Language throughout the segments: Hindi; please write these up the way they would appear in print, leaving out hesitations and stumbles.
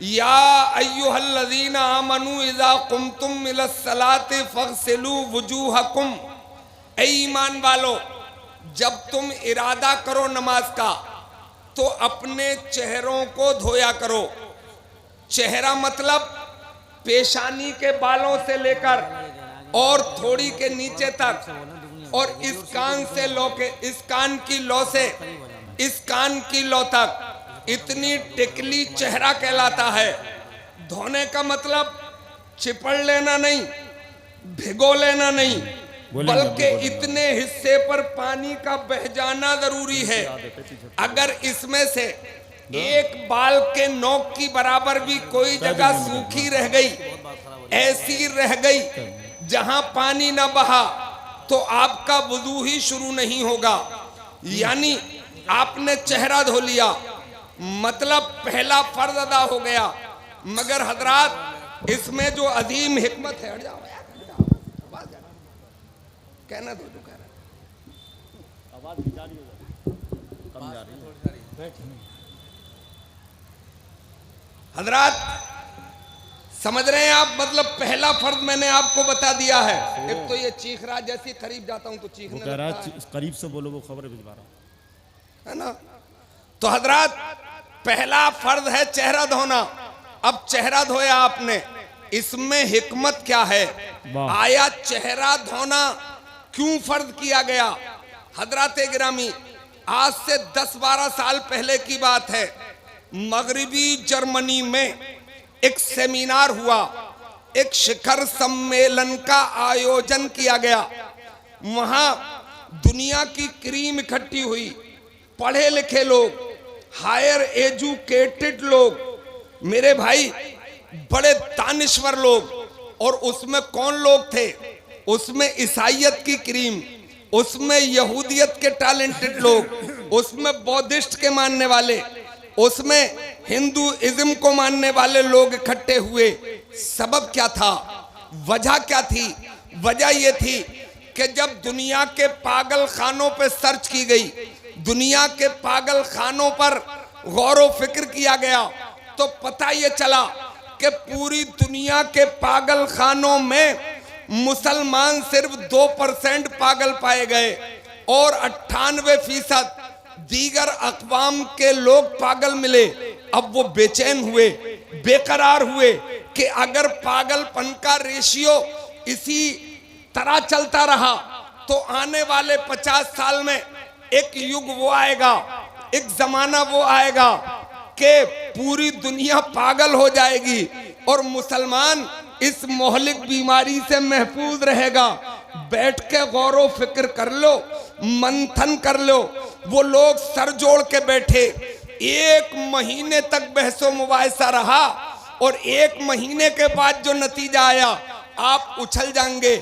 या अय्युहल्लज़ीना आमनू इज़ा कुमतुम इलस्सलाति फ़ग़सिलू वुजूहकुम, ऐ ईमान वालो जब तुम इरादा करो नमाज का तो अपने चेहरों को धोया करो। चेहरा मतलब पेशानी के बालों से लेकर और थोड़ी के नीचे तक, और इस कान से लो के इस कान की लो से इस कान की लो तक इतनी टिकली चेहरा कहलाता है। धोने का मतलब चिपड़ लेना नहीं, भिगो लेना नहीं, बल्कि इतने हिस्से पर पानी का बह जाना जरूरी है। अगर इसमें से एक बाल के नोक की बराबर भी कोई जगह सूखी रह गई, ऐसी रह गई जहां पानी न बहा, तो आपका वुजू ही शुरू नहीं होगा। यानी आपने चेहरा धो लिया, मतलब पहला फर्ज अदा हो गया। मगर हजरात इसमें जो अजीम हिकमत है, हट जाओ यार, कहना दो जो कह रहा, आवाज जा रही है, कम जा रही है। हजरात समझ रहे हैं आप? मतलब पहला फर्ज मैंने आपको बता दिया है। एक तो ये चीख रहा, जैसे करीब जाता हूं तो चीखने लगता है। करीब से बोलो, वो खबर भिजवा रहा है ना। तो हजरात पहला फर्ज है चेहरा धोना। अब चेहरा धोया आपने, इसमें हिकमत क्या है? आया चेहरा धोना क्यों फर्ज किया गया? हजरात गिरामी, आज से 10-12 साल पहले की बात है, मगरिबी जर्मनी में एक सेमिनार हुआ, एक शिखर सम्मेलन का आयोजन किया गया। वहां दुनिया की क्रीम इकट्ठी हुई, पढ़े लिखे लोग, हायर एजुकेटेड लोग, मेरे भाई बड़े दानिश्वर लोग। और उसमें कौन लोग थे? उसमें ईसाइयत की क्रीम, उसमें यहूदियत के टैलेंटेड लोग, उसमें बौद्धिस्ट के मानने वाले, उसमें हिंदुइज्म को मानने वाले लोग इकट्ठे हुए। सबब क्या था? वजह क्या थी? वजह ये थी कि जब दुनिया के पागल खानों पर सर्च की गई, दुनिया के पागल खानों पर गौर व फिक्र किया गया, तो पता ये चला कि पूरी दुनिया के पागल खानों में मुसलमान सिर्फ 2% पागल पाए गए और 98% दीगर अक़वाम के लोग पागल मिले। अब वो बेचैन हुए, बेकरार हुए कि अगर पागलपन का रेशियो इसी तरह चलता रहा तो आने वाले 50 साल में एक युग वो आएगा, एक जमाना वो आएगा कि पूरी दुनिया पागल हो जाएगी और मुसलमान इस मोहलिक बीमारी से महफूज रहेगा। बैठ के गौर व फिक्र कर लो, मंथन कर लो। वो लोग सर जोड़ के बैठे, 1 महीने तक बहसो मुबाहिसा रहा और 1 महीने के बाद जो नतीजा आया, आप उछल जाएंगे,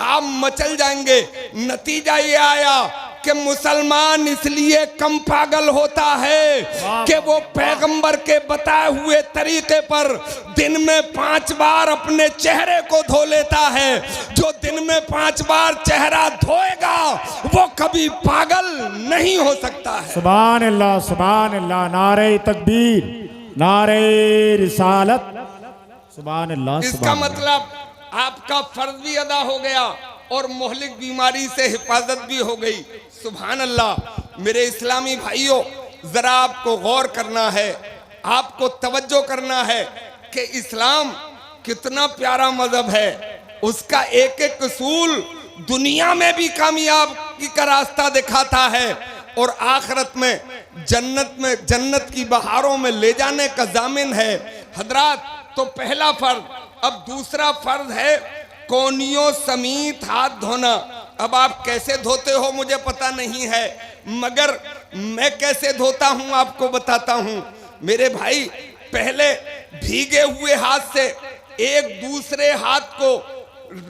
आप मचल जाएंगे। नतीजा ये आया कि मुसलमान इसलिए कम पागल होता है कि वो पैगंबर के बताए हुए तरीके पर दिन में 5 बार अपने चेहरे को धो लेता है। जो दिन में 5 बार चेहरा धोएगा वो कभी पागल नहीं हो सकता है। सुभान अल्लाह, सुभान अल्लाह, नारे तकबीर, नारे रिसालत, सुभान अल्लाह। इसका मतलब आपका फर्ज भी अदा हो गया और मोहलिक बीमारी से हिफाजत भी हो गई। सुभान अल्लाह। मेरे इस्लामी भाइयों, जरा आपको गौर करना है, आपको तवज्जो करना है कि इस्लाम कितना प्यारा मजहब है। उसका एक एक उसूल दुनिया में भी कामयाबी का रास्ता दिखाता है और आखिरत में जन्नत की बहारों में ले जाने का जामिन है। हजरात, तो पहला फर्ज। अब दूसरा फर्ज है कोनियों समीत हाथ धोना। अब आप कैसे धोते हो मुझे पता नहीं है, मगर मैं कैसे धोता हूं आपको बताता हूं। मेरे भाई, पहले भीगे हुए हाथ से एक दूसरे हाथ को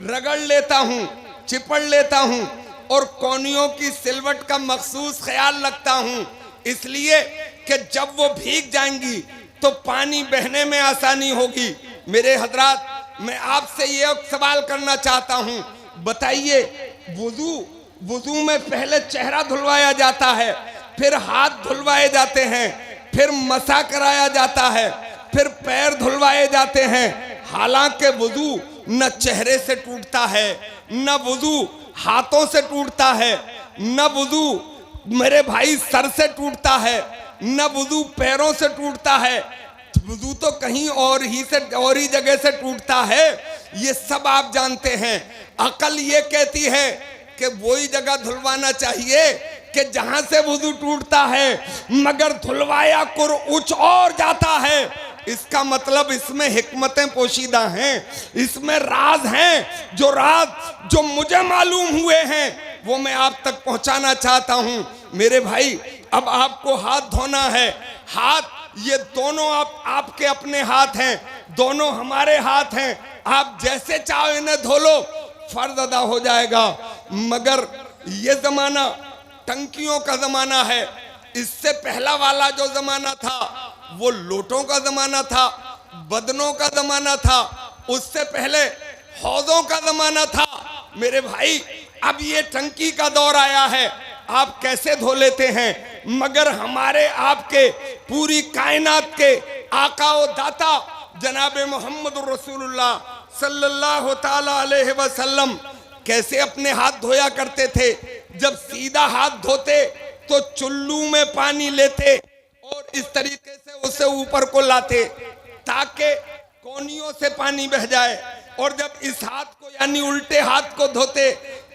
रगड़ लेता हूं, चिपड़ लेता हूं और कोनियों की सिलवट का मखसूस ख्याल रखता हूं, इसलिए कि जब वो भीग जाएंगी तो पानी बहने में आसानी होगी। मेरे हजरात, मैं आपसे ये सवाल करना चाहता हूं, बताइए, वुजू में पहले चेहरा धुलवाया जाता है, फिर हाथ धुलवाए जाते हैं, फिर मसा कराया जाता है, फिर पैर धुलवाए जाते हैं। हालांकि वुजू न चेहरे से टूटता है, न वुजू हाथों से टूटता है, न वुजू मेरे भाई सर से टूटता है, न वुजू पैरों से टूटता है। वुजू तो कहीं और ही जगह से टूटता है। ये सब आप जानते हैं। अकल ये कहती है कि वही जगह धुलवाना चाहिए कि जहां से वुजू टूटता है, मगर धुलवाया कुछ और जाता है। इसका मतलब इसमें हिकमतें पोशीदा हैं, इसमें राज हैं। जो मुझे मालूम हुए हैं वो मैं आप तक पहुंचाना चाहता हूं। मेरे भाई, अब आपको हाथ धोना है। हाथ ये दोनों आपके अपने हाथ हैं, दोनों हमारे हाथ हैं। आप जैसे चाहो इन्हें धो लो, फर्ज अदा हो जाएगा। मगर ये जमाना टंकियों का जमाना है। इससे पहला वाला जो जमाना था वो लोटों का जमाना था, बदनों का जमाना था। उससे पहले हौजों का जमाना था। मेरे भाई, अब ये टंकी का दौर आया है। आप कैसे धो लेते हैं, मगर हमारे आपके पूरी कायनात के आका व दाता जनाबे मोहम्मद रसूलुल्लाह सल्लल्लाहु ताला अलैहि वसल्लम कैसे अपने हाथ धोया करते थे। जब सीधा हाथ धोते तो चुल्लू में पानी लेते और इस तरीके से उसे ऊपर को लाते ताकि कोनियों से पानी बह जाए। और जब इस हाथ को यानी उल्टे हाथ को धोते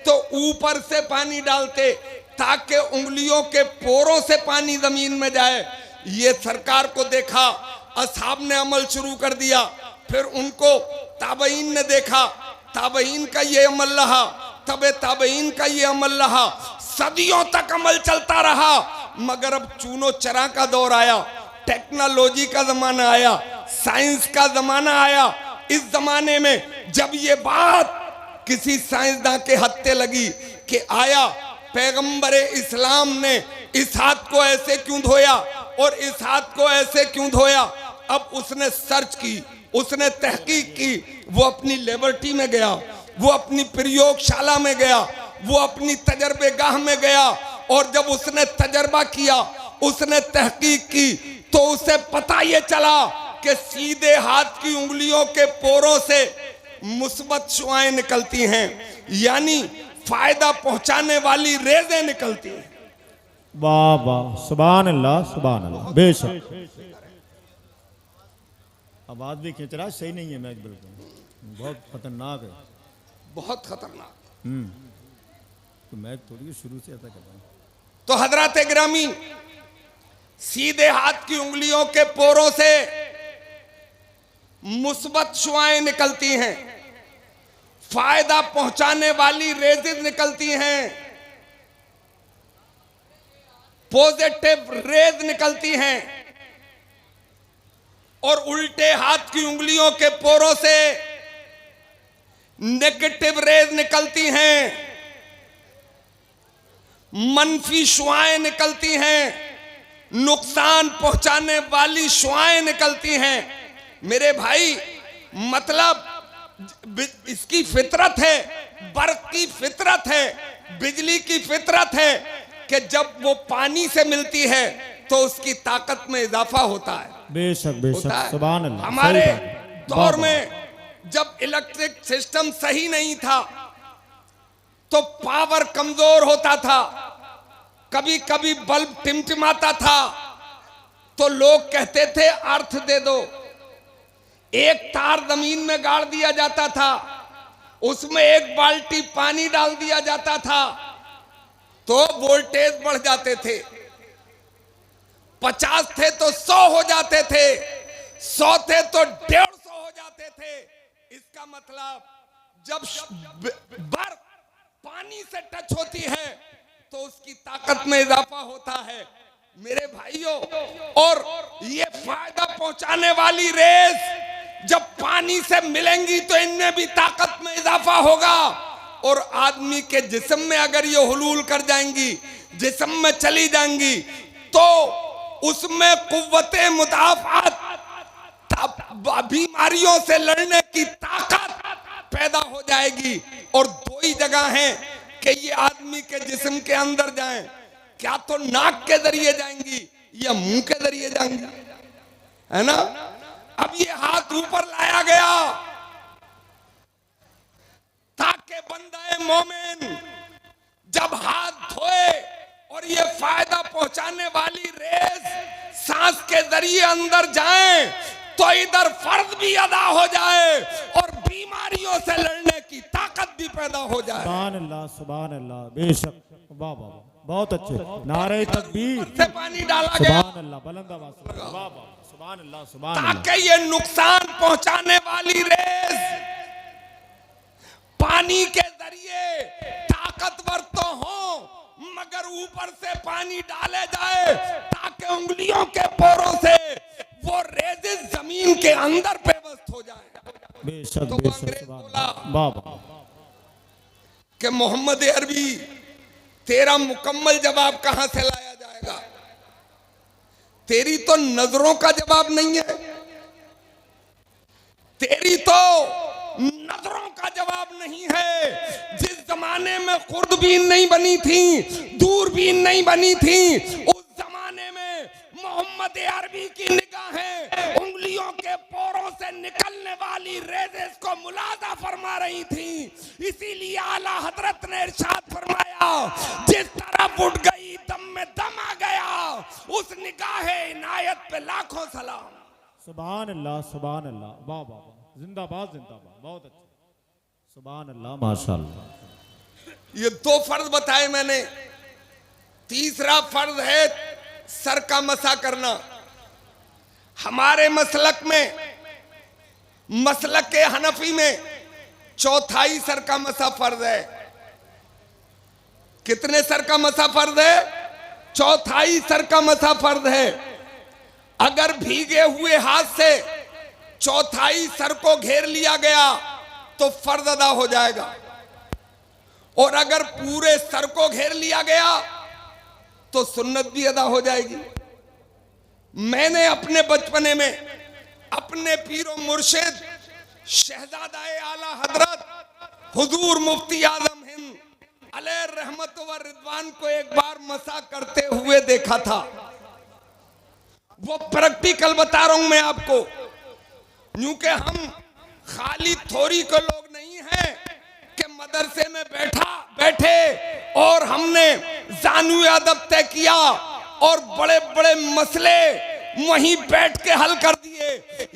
तो ऊपर से पानी डालते ताकि उंगलियों के पोरों से पानी जमीन में जाए। ये सरकार को देखा, असहाब ने अमल शुरू कर दिया। फिर उनको ताबईन ने देखा, ताबईन का ये अमल रहा, तबे ताबईन का ये अमल रहा। सदियों तक अमल चलता रहा। मगर अब चूनो चरा का दौर आया, टेक्नोलॉजी का जमाना आया, साइंस का जमाना आया। इस जमाने में जब ये बात किसी साइंसदान के हत्थे लगी कि आया पैगंबर इस्लाम ने इस हाथ को ऐसे क्यों धोया और इस हाथ को ऐसे क्यों धोया, अब उसने सर्च की, उसने तहकीक की। वो अपनी लेबोरेटरी में गया, वो अपनी प्रयोगशाला में गया, वो अपनी तजर्बेगाह में गया। और जब उसने तजर्बा किया, उसने तहकीक की, तो उसे पता ये चला कि सीधे हाथ की उंगलियों के पोरों से मुस्बत शुआएं निकलती हैं, यानी फायदा पहुंचाने वाली रेजें निकलती हैं। वाह वाह, सुभान अल्लाह सुभान अल्लाह। बेशक आवाज भी खींच रहा है, सही नहीं है मैच, बिल्कुल बहुत खतरनाक है, बहुत खतरनाक। तो मैच थोड़ी शुरू से ऐसा कर रहा हूं। तो हजरत गिरामी, सीधे हाथ की उंगलियों के पोरों से मुस्बत शुआएं निकलती हैं, फायदा पहुंचाने वाली रेजेज निकलती हैं, पॉजिटिव रेज निकलती हैं। और उल्टे हाथ की उंगलियों के पोरों से नेगेटिव रेज निकलती हैं, मनफी शुआएं निकलती हैं, नुकसान पहुंचाने वाली शुआएं निकलती हैं। मेरे भाई, मतलब इसकी फितरत है, बर्फ की फितरत है, बिजली की फितरत है कि जब वो पानी से मिलती है तो उसकी ताकत में इजाफा होता है। बेशक बेशक, सुभान अल्लाह। हमारे दौर में जब इलेक्ट्रिक सिस्टम सही नहीं था तो पावर कमजोर होता था, कभी कभी बल्ब टिमटिमाता था तो लोग कहते थे अर्थ दे दो। एक तार जमीन में गाड़ दिया जाता था, उसमें एक बाल्टी पानी डाल दिया जाता था तो वोल्टेज बढ़ जाते थे। 50 थे तो 100 हो जाते थे, 100 थे तो 150 हो जाते थे। इसका मतलब जब बर्फ पानी से टच होती है तो उसकी ताकत में इजाफा होता है। मेरे भाइयों, और ये फायदा पहुंचाने वाली रेस जब पानी से मिलेंगी तो इनमें भी ताकत में इजाफा होगा। और आदमी के जिस्म में अगर ये हुलूल कर जाएंगी, जिस्म में चली जाएंगी, तो उसमें कुव्वते मुदाफात, बीमारियों से लड़ने की ताकत पैदा हो जाएगी। और दो ही जगह हैं कि ये आदमी के जिस्म के अंदर जाएं, क्या तो नाक के जरिए जाएंगी या मुंह के जरिए जाएंगी, है ना। अब ये हाथ ऊपर लाया गया ताकि बंदे मोमिन जब हाथ धोए और ये फायदा पहुंचाने वाली रेस सांस के जरिए अंदर जाए तो इधर फर्ज भी अदा हो जाए और बीमारियों से लड़ने की ताकत भी पैदा हो जाए। सुभान अल्लाह, बेशक, वाह वाह, बहुत अच्छे, नारे तकबीर से पानी डाला गया, सुभान अल्लाह, बुलंद आवाज से, वाह वाह, सुभान अल्लाह, सुभान अल्लाह। ताकि ये नुकसान पहुंचाने वाली रेस पानी के जरिए ताकतवर तो हो मगर ऊपर से पानी डाले जाए ताकि उंगलियों के पोरों से वो रेजिस जमीन के अंदर पेवस्त हो जाए। बेशक तो बेशक, वाह वाह, कि मोहम्मद अरबी तेरा मुकम्मल जवाब कहां से लाया जाएगा? तेरी तो नजरों का जवाब नहीं है, तेरी तो नजरों का जवाब नहीं है। जिस जमाने में खुर्दबीन नहीं बनी थी, दूरबीन नहीं बनी थी, उस जमाने में मोहम्मद अरबी की निगाहें उंगलियों के पोरों से निकलने वाली रेज़ेस को मुलाजा फरमा रही थी। इसीलिए आला हजरत ने इरशाद फरमाया, जिस तरफ उठ गई दम में दम आ गया, उस निगाहे इनायत पे लाखों सलाम। सुभान अल्लाह, सुभान अल्लाह, वाह वाह, जिंदाबाद जिंदाबाद, बहुत अच्छा, सुभान अल्लाह, माशाअल्लाह। ये दो फर्ज बताए मैंने, तीसरा फर्ज है सर का मसा करना। हमारे मसलक में, मसलक के हनफी में चौथाई सर का मसा फर्ज है। कितने सर का मसा फर्ज है? चौथाई सर का मसा फर्ज है। अगर भीगे हुए हाथ से चौथाई सर को घेर लिया गया तो फर्ज अदा हो जाएगा, और अगर पूरे सर को घेर लिया गया तो सुन्नत भी अदा हो जाएगी। मैंने अपने बचपने में अपने पीरो मुर्शिद शहजादाए आला हजरत हुजूर मुफ्ती आजम हिंद अलैहि रहमत व रिदवान को एक बार मसा करते हुए देखा था। वो प्रैक्टिकल बता रहा हूं मैं आपको, क्योंकि हम खाली थोड़ी को लोग नहीं हैं कि मदरसे में बैठे और हमने जानू अदब तय किया और बड़े बड़े मसले वहीं बैठ के हल कर दिए।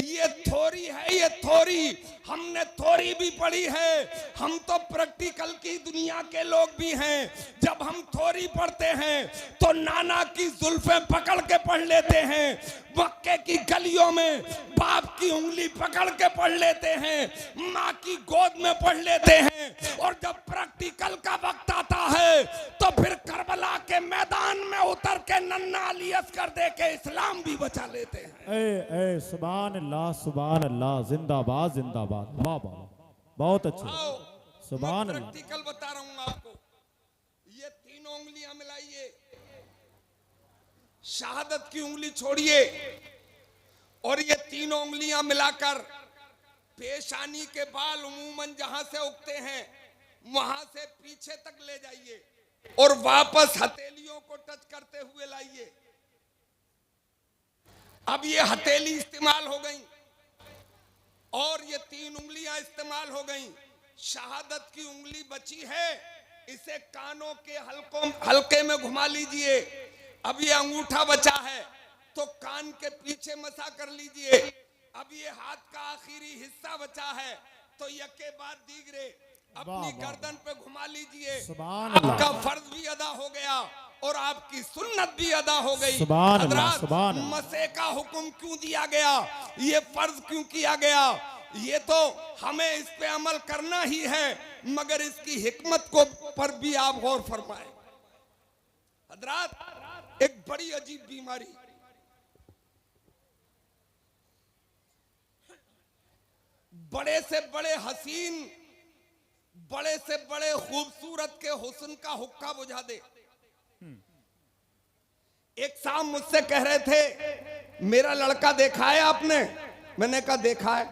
ये थोड़ी है, ये थोड़ी, हमने थोड़ी भी पढ़ी है। हम तो प्रैक्टिकल की दुनिया के लोग भी हैं। जब हम थोड़ी पढ़ते हैं तो नाना की जुल्फें पकड़ के पढ़ लेते हैं, मक्के की गलियों में बाप की उंगली पकड़ के पढ़ लेते हैं, माँ की गोद में पढ़ लेते हैं, और जब प्रैक्टिकल का वक्त आता है तो फिर करबला के मैदान में उतर के नन्ना अली असगर दे के इस्लाम भी बचा लेते हैं। सुभान अल्लाह, सुभान अल्लाह, जिंदाबाद जिंदाबाद, वाह वाह, बहुत अच्छे, सुभान अल्लाह। प्रैक्टिकल बता रहा हूं आपको। ये तीनों उंगलियां मिलाइए, शहादत की उंगली छोड़िए, और ये तीनों उंगलियां मिलाकर पेशानी के बाल उमूमन जहां से उगते हैं वहां से पीछे तक ले जाइए और वापस हथेलियों को टच करते हुए लाइए। अब ये हथेली इस्तेमाल हो गई और ये तीन उंगलियां इस्तेमाल हो गई। शहादत की उंगली बची है, इसे कानों के हल्के में घुमा लीजिए। अब ये अंगूठा बचा है तो कान के पीछे मसा कर लीजिए। अब ये हाथ का आखिरी हिस्सा बचा है तो यके बाद दीगरे अपनी गर्दन पे घुमा लीजिए। आपका फर्ज भी अदा हो गया और आपकी सुन्नत भी अदा हो गई। हज़रात, मसे का हुक्म क्यों दिया गया, ये फर्ज क्यों किया गया, ये तो हमें इस पे अमल करना ही है, मगर इसकी हिकमत को पर भी आप गौर फरमाएं। हज़रात, एक बड़ी अजीब बीमारी, बड़े से बड़े हसीन, बड़े से बड़े खूबसूरत के हुस्न का हुक्का बुझा दे। एक साहब मुझसे कह रहे थे, मेरा लड़का देखा है आपने? मैंने कहा देखा है।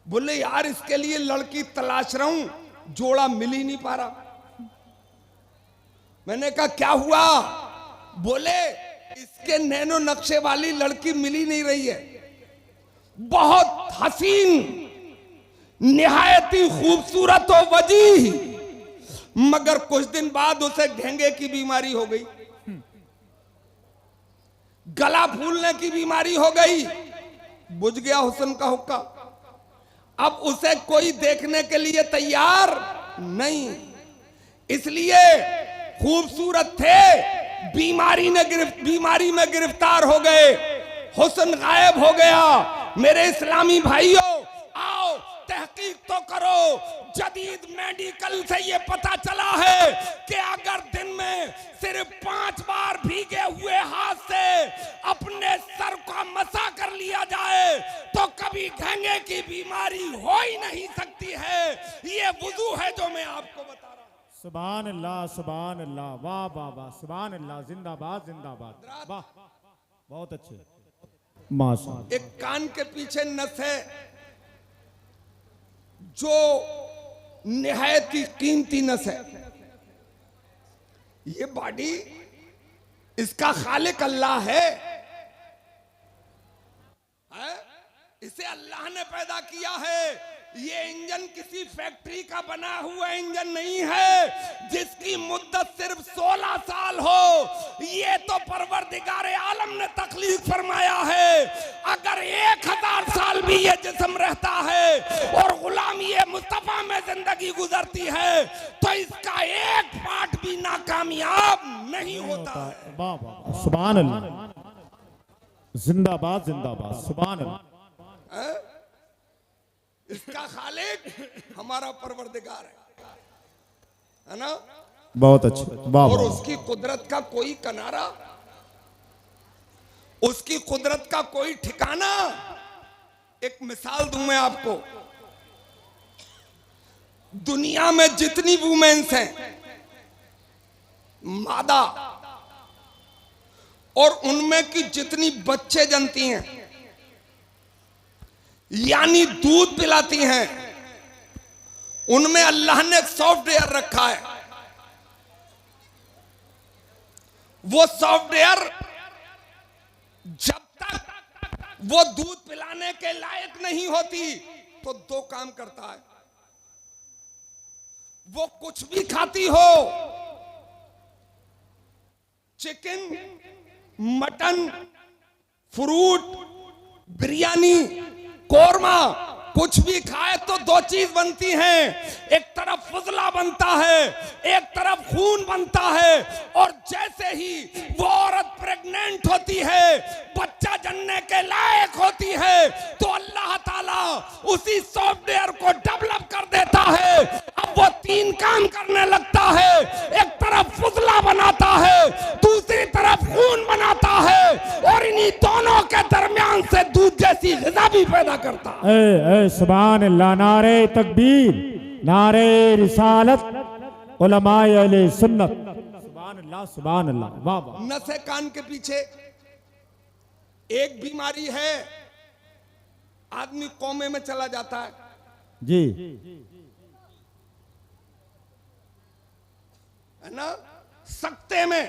बोले यार इसके लिए लड़की तलाश रहा हूं, जोड़ा मिल ही नहीं पा रहा। मैंने कहा क्या हुआ? बोले इसके नैनो नक्शे वाली लड़की मिल ही नहीं रही है। बहुत हसीन, निहायती खूबसूरत व वजीह, मगर कुछ दिन बाद उसे घेंगे की बीमारी हो गई, गला फूलने की बीमारी हो गई, बुझ गया हुस्न का हुक्का। अब उसे कोई देखने के लिए तैयार नहीं, इसलिए खूबसूरत थे, बीमारी में गिरफ्तार हो गए, हुस्न गायब हो गया। मेरे इस्लामी भाइयों, आओ तहकीक तो करो। जदीद मेडिकल से ये पता चला है कि अगर दिन में सिर्फ 5 बार भीगे हुए हाथ से अपने सर का मसा कर लिया जाए तो कभी घेंगे की बीमारी हो ही नहीं सकती है। ये वुजू है जो मैं आपको बता रहा हूं। सुभान अल्लाह, सुभान अल्लाह, वाह वाह वाह, सुभान अल्लाह, जिंदाबाद जिंदाबाद, वाह, बहुत अच्छे, माशाअल्लाह। एक कान के पीछे नस है जो निहायत ही कीमती नस है। ये बॉडी इसका खालिक अल्लाह है? इसे अल्लाह ने पैदा किया है। ये इंजन किसी फैक्ट्री का बना हुआ इंजन नहीं है जिसकी मुद्दत सिर्फ 16 साल हो। ये तो परवरदिगार आलम ने तख्लीक फरमाया है। अगर 1000 साल भी ये जिस्म रहता है और गुलामी मुस्तफा में जिंदगी गुजरती है तो इसका एक पार्ट भी नाकामयाब नहीं होता है। वाह वाह, सुभान अल्लाह, जिंदाबाद जिंदाबाद, सुभान अल्लाह। इसका खालिक हमारा परवरदिगार है ना? बहुत अच्छे, वाह और वाह। उसकी कुदरत का कोई किनारा, उसकी कुदरत का कोई ठिकाना। एक मिसाल दूं मैं आपको, दुनिया में जितनी वुमेन्स हैं मादा, और उनमें की जितनी बच्चे जनती हैं यानी दूध पिलाती हैं, उनमें अल्लाह ने एक सॉफ्टवेयर रखा है। वो सॉफ्टवेयर जब तक वो दूध पिलाने के लायक नहीं होती तो 2 काम करता है। वो कुछ भी खाती हो, chicken, mutton, fruit, biryani, korma, कुछ भी खाए तो 2 चीज बनती हैं। एक तरफ फुजला बनता है, एक तरफ खून बनता है, और जैसे ही वो औरत प्रेग्नेंट होती है, बच्चा जनने के लायक होती है, तो अल्लाह ताला उसी सॉफ्टवेयर को डेवलप कर देता है। अब वो 3 काम करने लगता है। एक तरफ फुजला बनाता है, दूसरी तरफ खून बनाता है, और इन्हीं दोनों के दरमियान से दूध जैसी ग़िज़ा भी पैदा करता है। ए सुभान अल्लाह, नारे तकबीर, नारे रिसालत, उलमाए अहले सुन्नत, सुभान अल्लाह, सुभान अल्लाह, वाह वाह। नसे कान के पीछे एक बीमारी है, आदमी कोमे में चला जाता है जी, है ना? सकते में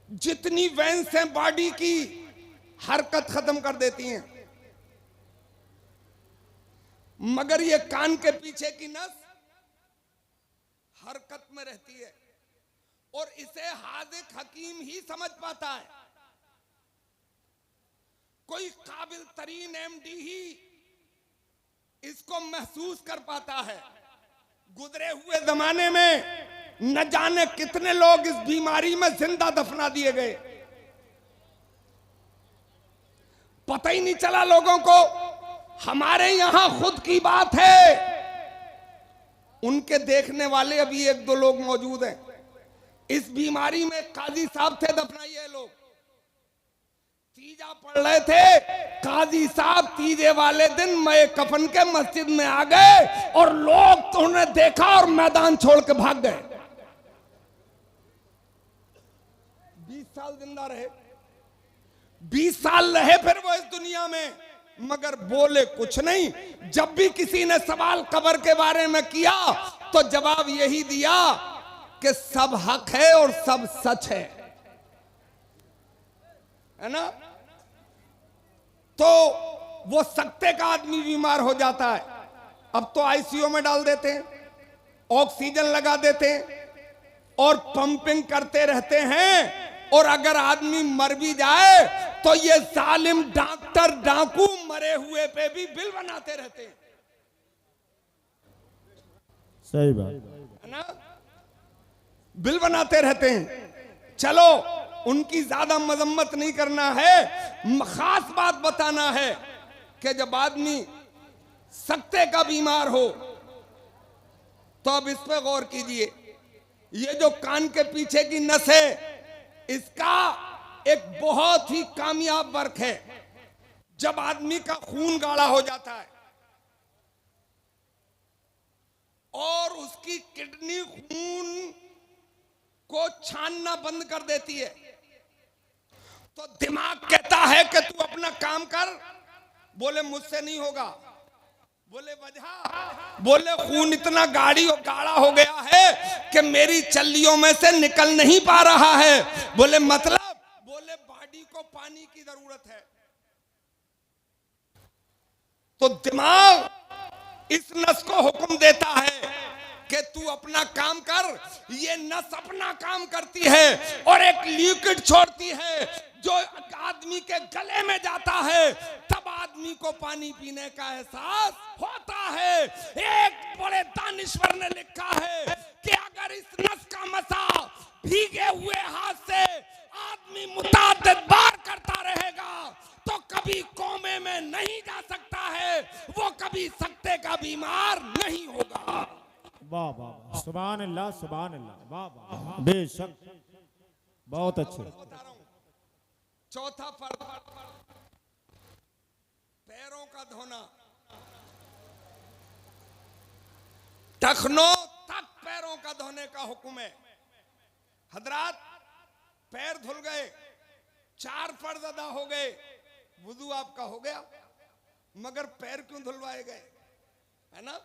जितनी वेंस हैं बॉडी की हरकत खत्म कर देती हैं, मगर ये कान के पीछे की नस हरकत में रहती है, और इसे हाज़िक हकीम ही समझ पाता है। कोई काबिल तरीन एमडी ही इसको महसूस कर पाता है। गुजरे हुए जमाने में न जाने कितने लोग इस बीमारी में जिंदा दफना दिए गए, पता ही नहीं चला लोगों को। हमारे यहां खुद की बात है, उनके देखने वाले अभी 1-2 लोग मौजूद हैं। इस बीमारी में काजी साहब थे दफनाइए लोग, तीजा पढ़ रहे थे, काजी साहब तीजे वाले दिन मैं कफन के मस्जिद में आ गए और लोग तो उन्हें देखा और मैदान छोड़ के भाग गए। 20 साल जिंदा रहे, 20 साल रहे फिर वो इस दुनिया में, मगर बोले कुछ नहीं। जब भी किसी ने सवाल कब्र के बारे में किया तो जवाब यही दिया कि सब हक है और सब सच है ना? तो वो सकते का आदमी बीमार हो जाता है, अब तो आईसीयू में डाल देते हैं, ऑक्सीजन लगा देते हैं और पंपिंग करते रहते हैं। और अगर आदमी मर भी जाए तो ये जालिम डॉक्टर डाकू मरे हुए पे भी बिल बनाते रहते हैं। सही बात है ना, बिल बनाते रहते हैं। चलो उनकी ज्यादा मजम्मत नहीं करना है, खास बात बताना है कि जब आदमी सकते का बीमार हो तो अब इस पे गौर कीजिए। ये जो कान के पीछे की नस है, इसका एक बहुत ही कामयाब वर्क है। जब आदमी का खून गाढ़ा हो जाता है और उसकी किडनी खून को छानना बंद कर देती है, तो दिमाग कहता है कि तू अपना काम कर। बोले मुझसे नहीं होगा। बोले वजह, बोले खून इतना गाढ़ा हो गया है कि मेरी चल्लियों में से निकल नहीं पा रहा है। बोले मतलब, बोले बॉडी को पानी की जरूरत है। तो दिमाग इस नस को हुक्म देता है कि तू अपना काम कर। ये नस अपना काम करती है और एक लिक्विड छोड़ती है जो आदमी के गले में जाता है, तब आदमी को पानी पीने का एहसास होता है। एक बड़े दानिश्वर ने लिखा है कि अगर इस नस का मसा भीगे हुए हाथ से आदमी मुताद्दिद बार करता रहेगा तो कभी कोमे में नहीं जा सकता है, वो कभी सकते का बीमार नहीं होगा। वाह वाह, सुभान अल्लाह सुभान अल्लाह, वाह वाह, बेशक बहुत अच्छे। चौथा फर्ज, पैरों का धोना। टखनों तक पैरों का धोने का हुक्म है। हजरात, पैर धुल गए, 4 फर्ज अदा हो गए, वुजू आपका हो गया, मगर पैर क्यों धुलवाए गए? है ना,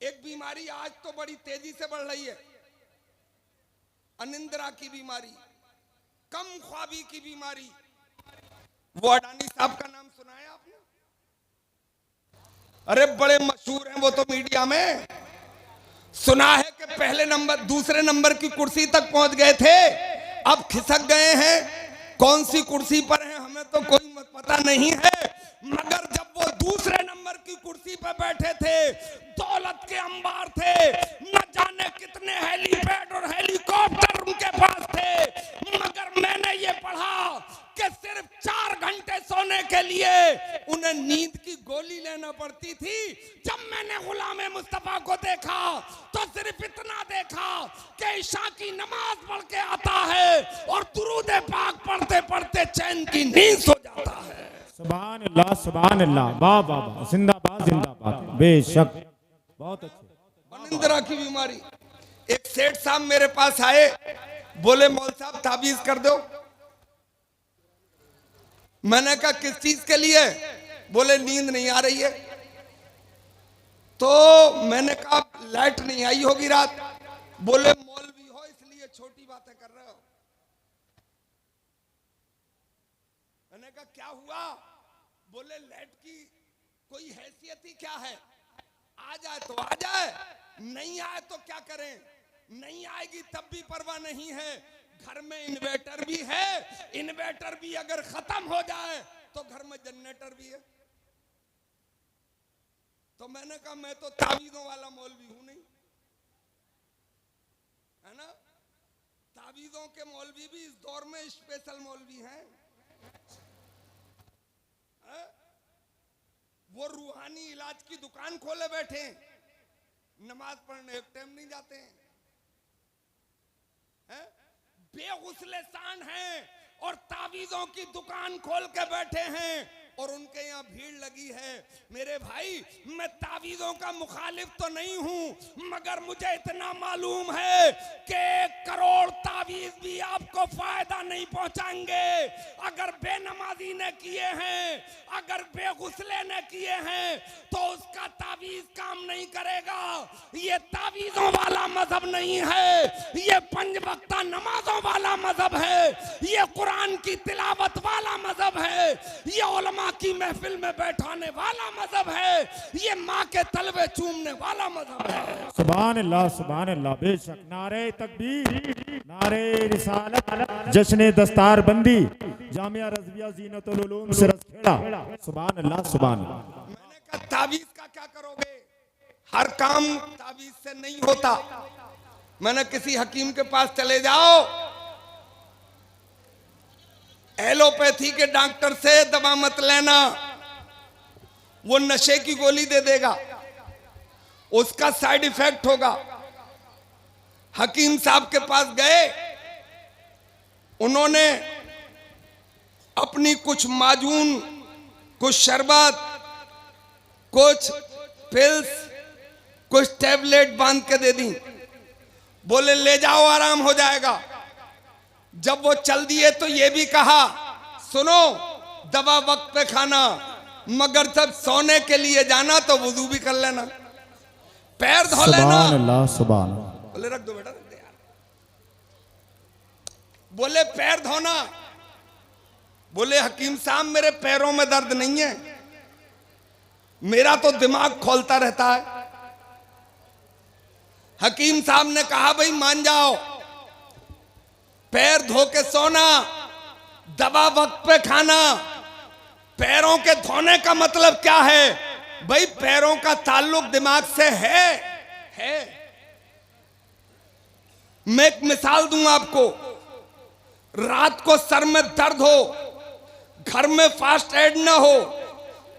एक बीमारी आज तो बड़ी तेजी से बढ़ रही है, अनिंद्रा की बीमारी, कम ख्वाबी की बीमारी। वो अडानी साहब का नाम सुना है आपने? अरे बड़े मशहूर हैं वो तो, मीडिया में सुना है कि पहले नंबर दूसरे नंबर की कुर्सी तक पहुंच गए थे, अब खिसक गए हैं। कौन सी कुर्सी पर हैं हमें तो कोई पता नहीं है, मगर जब वो दूसरे नंबर की कुर्सी पर बैठे थे, दौलत के अंबार थे, न जाने कितने हेलीपैड और हेलीकॉप्टर उनके पास थे, मगर मैंने ये पढ़ा कि सिर्फ 4 घंटे सोने के लिए उन्हें नींद की गोली लेना पड़ती थी। जब मैंने गुलाम मुस्तफा को देखा तो सिर्फ इतना देखा कि ईशा की नमाज पढ़ के आता है और दुरूद पाक पढ़ते पढ़ते चैन की नींद सो जाता है। सुभान अल्लाह सुभान अल्लाह, वाह वाह वाह, जिंदाबाद जिंदाबाद, बेशक बहुत अच्छे। अनिंद्रा की बीमारी। एक सेठ साहब मेरे पास आए, बोले मौल साहब ताबीज कर दो। मैंने कहा किस चीज के लिए? बोले नींद नहीं आ रही है। तो मैंने कहा लाइट नहीं आई होगी रात। बोले मौलवी हो इसलिए छोटी बातें कर रहे हो। मैंने कहा क्या हुआ? बोले लाइट की कोई हैसियत ही क्या है, आ जाए तो आ जाए, नहीं आए तो क्या करें? नहीं आएगी तब भी परवाह नहीं है, घर में इन्वर्टर भी है, इन्वर्टर भी अगर खत्म हो जाए तो घर में जनरेटर भी है। तो मैंने कहा मैं तो तावीज़ों वाला मौलवी हूं नहीं, है ना, तावीज़ों के मौलवी भी इस दौर में स्पेशल मौलवी हैं। वो रूहानी इलाज की दुकान खोले बैठे, नमाज पढ़ने एक टाइम नहीं जाते हैं, बेगुस्ले शान हैं और तावीज़ों की दुकान खोल के बैठे हैं और उनके यहाँ भीड़ लगी है। मेरे भाई, मैं तावीज़ों का मुखालिफ तो नहीं हूं, मगर मुझे इतना मालूम है कि 1 करोड़ तावीज़ भी आपको फायदा नहीं पहुंचाएंगे। अगर बेनमाजी ने किए हैं, अगर बेगुस्ले ने किए हैं, तो उसका तावीज काम नहीं करेगा। ये तावीजों वाला मजहब नहीं है, ये 5 वक्ता नमाजों वाला मजहब है, ये कुरान की तिलावत वाला मजहब है, ये उलमा की महफिल में बैठाने वाला मजहब है, ये माँ के तलवे चूमने वाला मजहब है। सुभान अल्लाह बेशक। नारे तकबीर, नारे रिसालत, जश्न दस्तार बंदी, जामिया रज़विया ज़ीनतुल उलूम से रसखेड़ा। सुभान अल्लाह सुभान अल्लाह। मैंने कहा तावीज का क्या करोगे? हर काम तावीज से नहीं होता। मैंने किसी हकीम के पास चले जाओ, एलोपैथी के डॉक्टर से दवा मत लेना, वो नशे की गोली दे देगा, उसका साइड इफेक्ट होगा। हकीम साहब के पास गए, उन्होंने अपनी कुछ माजून, कुछ शरबत, कुछ पिल्स, कुछ टैबलेट बांध के दे दी। बोले ले जाओ आराम हो जाएगा। जब वो चल दिए तो ये भी कहा सुनो दवा वक्त पे खाना, मगर जब सोने के लिए जाना तो वुजू भी कर लेना, पैर धो लेना। सुभान अल्लाह सुभान अल्लाह। बोले रख दो बेटा, रख दे यार। बोले पैर धोना। बोले हकीम साहब मेरे पैरों में दर्द नहीं है, मेरा तो दिमाग खोलता रहता है। हकीम साहब ने कहा भाई मान जाओ, पैर धो के सोना, दवा वक्त पे खाना। पैरों के धोने का मतलब क्या है भाई? पैरों का ताल्लुक दिमाग से है। मैं एक मिसाल दूं आपको। रात को सर में दर्द हो, घर में फास्ट एड ना हो,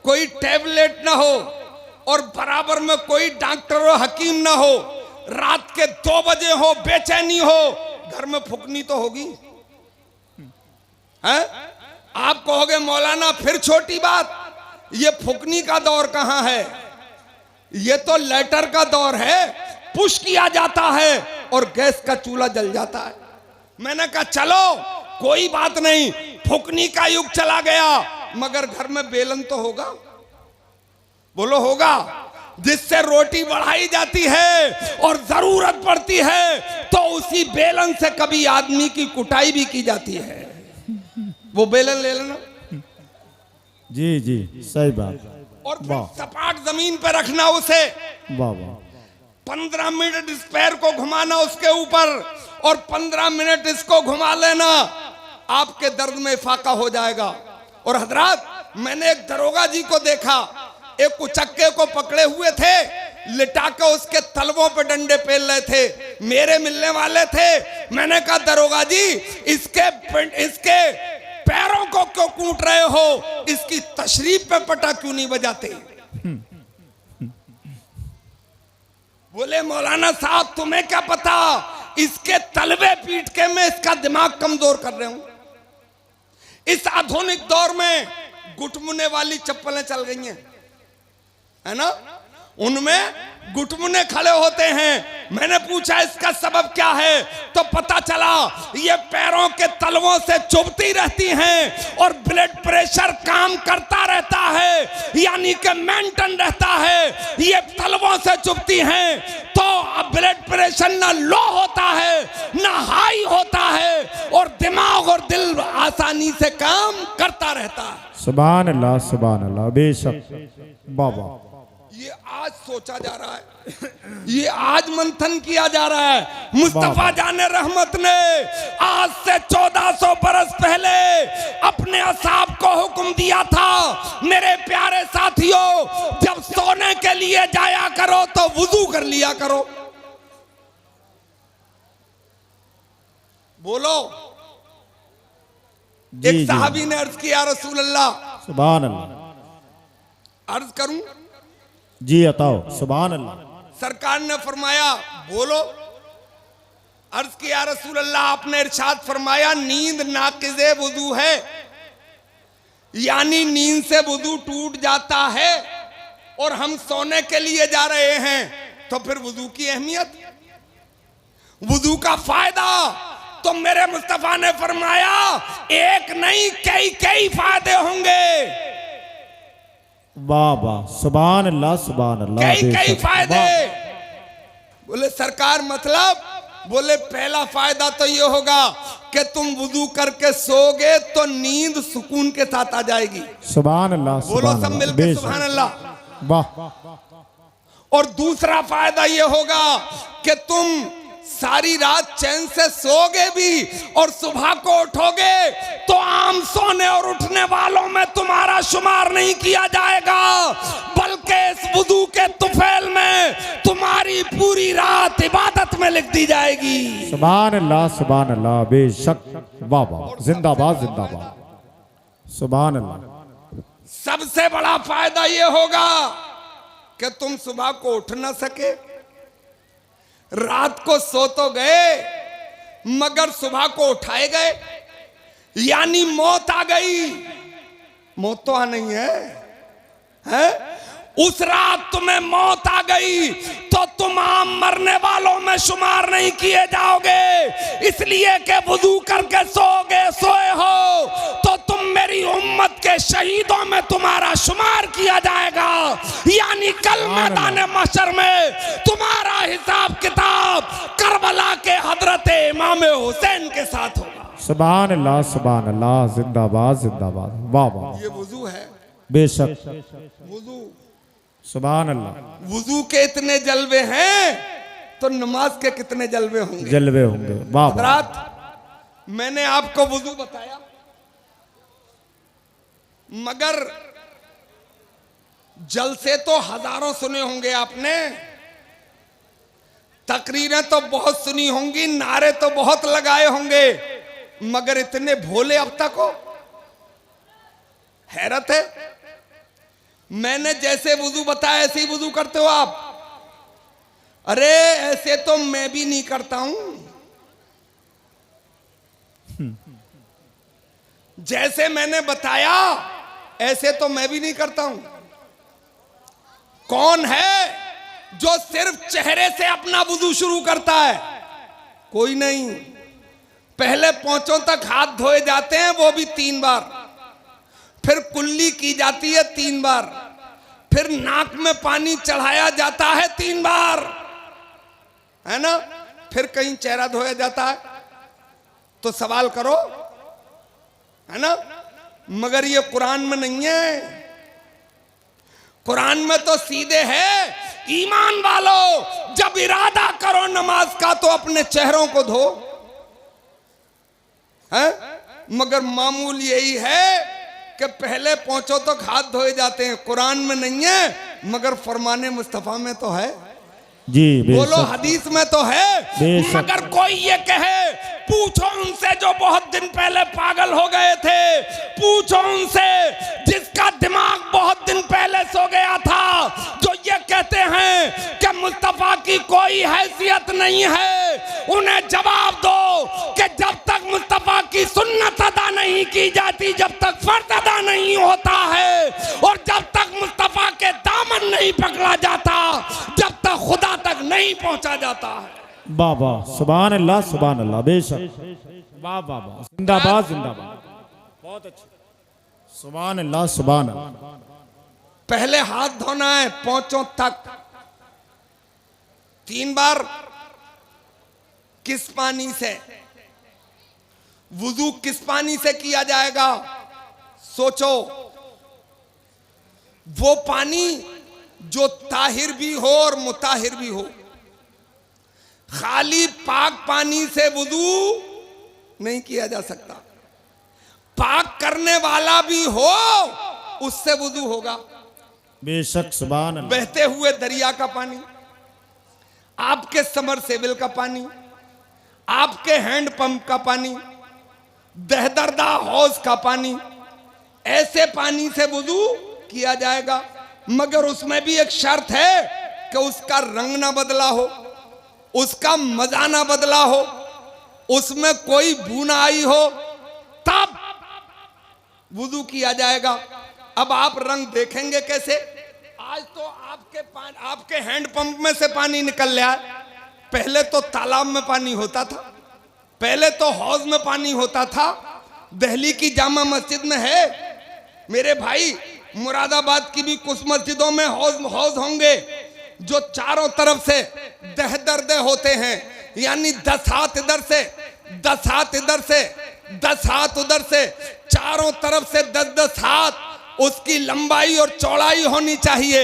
कोई टैबलेट ना हो, और बराबर में कोई डॉक्टर और हकीम ना हो, रात के 2 बजे हो, बेचैनी हो, घर में फुकनी तो होगी है? आप कहोगे मौलाना फिर छोटी बात, ये फुकनी का दौर कहां है? ये तो लेटर का दौर है, पुश किया जाता है और गैस का चूल्हा जल जाता है। मैंने कहा चलो कोई बात नहीं, फुकनी का युग चला गया, मगर घर में बेलन तो होगा। बोलो होगा, जिससे रोटी बढ़ाई जाती है और जरूरत पड़ती है तो उसी बेलन से कभी आदमी की कुटाई भी की जाती है। वो बेलन ले लेना। जी जी सही बात। और फिर सपाट जमीन पर रखना उसे, वाह वाह। 15 मिनट इस पैर को घुमाना उसके ऊपर और 15 मिनट इसको घुमा लेना, आपके दर्द में इफाका हो जाएगा। और हजरात मैंने एक दरोगा जी को देखा, एक उचक्के को पकड़े हुए थे, लिटा के उसके तलवों पे डंडे पेल रहे थे, मेरे मिलने वाले थे। मैंने कहा दरोगा जी इसके पैरों को क्यों कूट रहे हो, इसकी तशरीफ पे पटा क्यों नहीं बजाते? बोले मौलाना साहब तुम्हें क्या पता, इसके तलवे पीट के मैं इसका दिमाग कमजोर कर रहे हूं। इस आधुनिक दौर में घुटमुने वाली चप्पलें चल गई हैं, है ना? उनमें घुटमुने खड़े होते हैं। मैंने पूछा इसका सबब क्या है, तो पता चला ये पैरों के तलवों से चुभती रहती हैं और ब्लड प्रेशर काम करता रहता है, यानी कि मेंटेन रहता है। ये तलवों से चुभती हैं तो अब ब्लड प्रेशर ना लो होता है ना हाई होता है, और दिमाग और दिल आसानी से काम करता रहता है। सुभान अल्लाह बेशक बाबा। ये आज सोचा जा रहा है, ये आज मंथन किया जा रहा है। मुस्तफा जाने रहमत ने आज से 1400 बरस पहले अपने असहाब को हुक्म दिया था, मेरे प्यारे साथियों जब सोने के लिए जाया करो तो वुजू कर लिया करो। बोलो। एक साहबी ने अर्ज किया रसूल अल्लाह। सुभान अल्लाह। अर्ज करूं? जी अताओ। सुभान अल्लाह। सरकार ने फरमाया बोलो। अर्ज किया रसूल अल्लाह, आपने इरशाद फरमाया नींद नाकिज़े वुजू है, यानी नींद से वुजू टूट जाता है और हम सोने के लिए जा रहे हैं, तो फिर वुजू की अहमियत, वुजू का फायदा, तो मेरे मुस्तफा ने फरमाया एक नहीं कई फायदे होंगे। वाह वाह, सुभान अल्लाह सुभान अल्लाह। कई कई बेशक, फायदे। वाह। बोले सरकार मतलब, बोले पहला फायदा तो ये होगा कि तुम वुजू करके सोगे तो नींद सुकून के साथ आ जाएगी। सुभान अल्लाह बोलो सुभान सब अल्लाह, मिलकर बेशक। सुभान अल्लाह। वाह। और दूसरा फायदा ये होगा कि तुम सारी रात चैन से सोगे भी और सुबह को उठोगे तो आम सोने और उठने वालों में तुम्हारा शुमार नहीं किया जाएगा, बल्कि इस वुजू के तुफैल में तुम्हारी पूरी रात इबादत में लिख दी जाएगी। सुभान अल्लाह बेशक। वाह वाह, जिंदाबाद जिंदाबाद, सुभान अल्लाह। सबसे बड़ा फायदा ये होगा कि तुम सुबह को उठ ना सके, रात को सो तो गए मगर सुबह को उठाए गए, यानी मौत आ गई। मौत तो आ नहीं है? उस रात तुम्हें मौत आ गई तो तुम आम मरने वालों में शुमार नहीं किए जाओगे, इसलिए कि वुजू करके सोए हो तो तुम मेरी उम्मत के शहीदों में तुम्हारा शुमार किया जाएगा, यानी कल मैदान महशर में तुम्हारा हिसाब किताब करबला के हजरत इमाम हुसैन के साथ होगा। सुभान अल्लाह, जिंदाबाद जिंदाबाद। वाह वाह, ये वुजू है, बेशक। वुजू, सुभान अल्लाह। वुजू के इतने जलवे हैं तो नमाज के कितने जलवे होंगे? जलवे होंगे। वाह वाह। हज़रात, मैंने आपको वुजू बताया मगर जलसे तो हजारों सुने होंगे आपने, तकरीरें तो बहुत सुनी होंगी, नारे तो बहुत लगाए होंगे, मगर इतने भोले अब तक हो? हैरत है। मैंने जैसे वुजू बताया ऐसे ही वुजू करते हो आप? अरे ऐसे तो मैं भी नहीं करता हूं। जैसे मैंने बताया ऐसे तो मैं भी नहीं करता हूं। कौन है जो सिर्फ चेहरे से अपना वुजू शुरू करता है? कोई नहीं। पहले पोंछों तक हाथ धोए जाते हैं, वो भी 3 बार, फिर कुल्ली की जाती है 3 बार, फिर नाक में पानी चढ़ाया जाता है 3 बार, है ना? फिर कहीं चेहरा धोया जाता है। तो सवाल करो, है ना? मगर ये कुरान में नहीं है। कुरान में तो सीधे है, ईमान वालों जब इरादा करो नमाज का तो अपने चेहरों को धो, है? मगर मामूल यही है कि पहले पहुंचो तो हाथ धोए जाते हैं। कुरान में नहीं है मगर फरमाने मुस्तफा में तो है जी। बोलो हदीस में तो है। मगर कोई ये कहे, पूछो उनसे जो बहुत दिन पहले पागल हो गए थे, पूछो उनसे जिसका दिमाग बहुत दिन पहले सो गया था, जो ये कहते हैं कि मुस्तफा की कोई हैसियत नहीं है, उन्हें जवाब दो कि जब तक मुस्तफा की सुन्नत अदा नहीं की जाती, जब तक फर्ज अदा नहीं होता है, और जब तक मुस्तफा के दामन नहीं पकड़ा जाता, जब तक खुदा तक नहीं पहुंचा जाता है। बाबा सुभान अल्लाह बेशक। वाह वाह वाह, जिंदाबाद जिंदाबाद, बहुत अच्छा। सुभान अल्लाह। पहले हाथ धोना है पोंछों तक 3 बार। किस पानी से? वुजू किस पानी से किया जाएगा? सोचो, वो पानी जो ताहिर भी हो और मुताहिर भी हो। खाली पाक पानी से वुजू नहीं किया जा सकता, पाक करने वाला भी हो उससे वुजू होगा। बेशक। सुभान अल्लाह। बहते हुए दरिया का पानी, आपके समरसेबिल का पानी, आपके हैंड पंप का पानी, दहदरदा हौज का पानी, ऐसे पानी से वुजू किया जाएगा। मगर उसमें भी एक शर्त है कि उसका रंग ना बदला हो, उसका मजा ना बदला हो, उसमें कोई बू ना आई हो, तब वुजू किया जाएगा। अब आप रंग देखेंगे कैसे? आज तो आपके हैंड पंप में से पानी निकल रहा है, पहले तो तालाब में पानी होता था, पहले तो हौज में पानी होता था। दिल्ली की जामा मस्जिद में है मेरे भाई, मुरादाबाद की भी कुछ मस्जिदों में हौज होंगे जो चारों तरफ से दहदरदे होते हैं, यानी 10 हाथ इधर से 10 हाथ इधर से 10 हाथ उधर से, चारों तरफ से 10-10 हाथ उसकी लंबाई और चौड़ाई होनी चाहिए।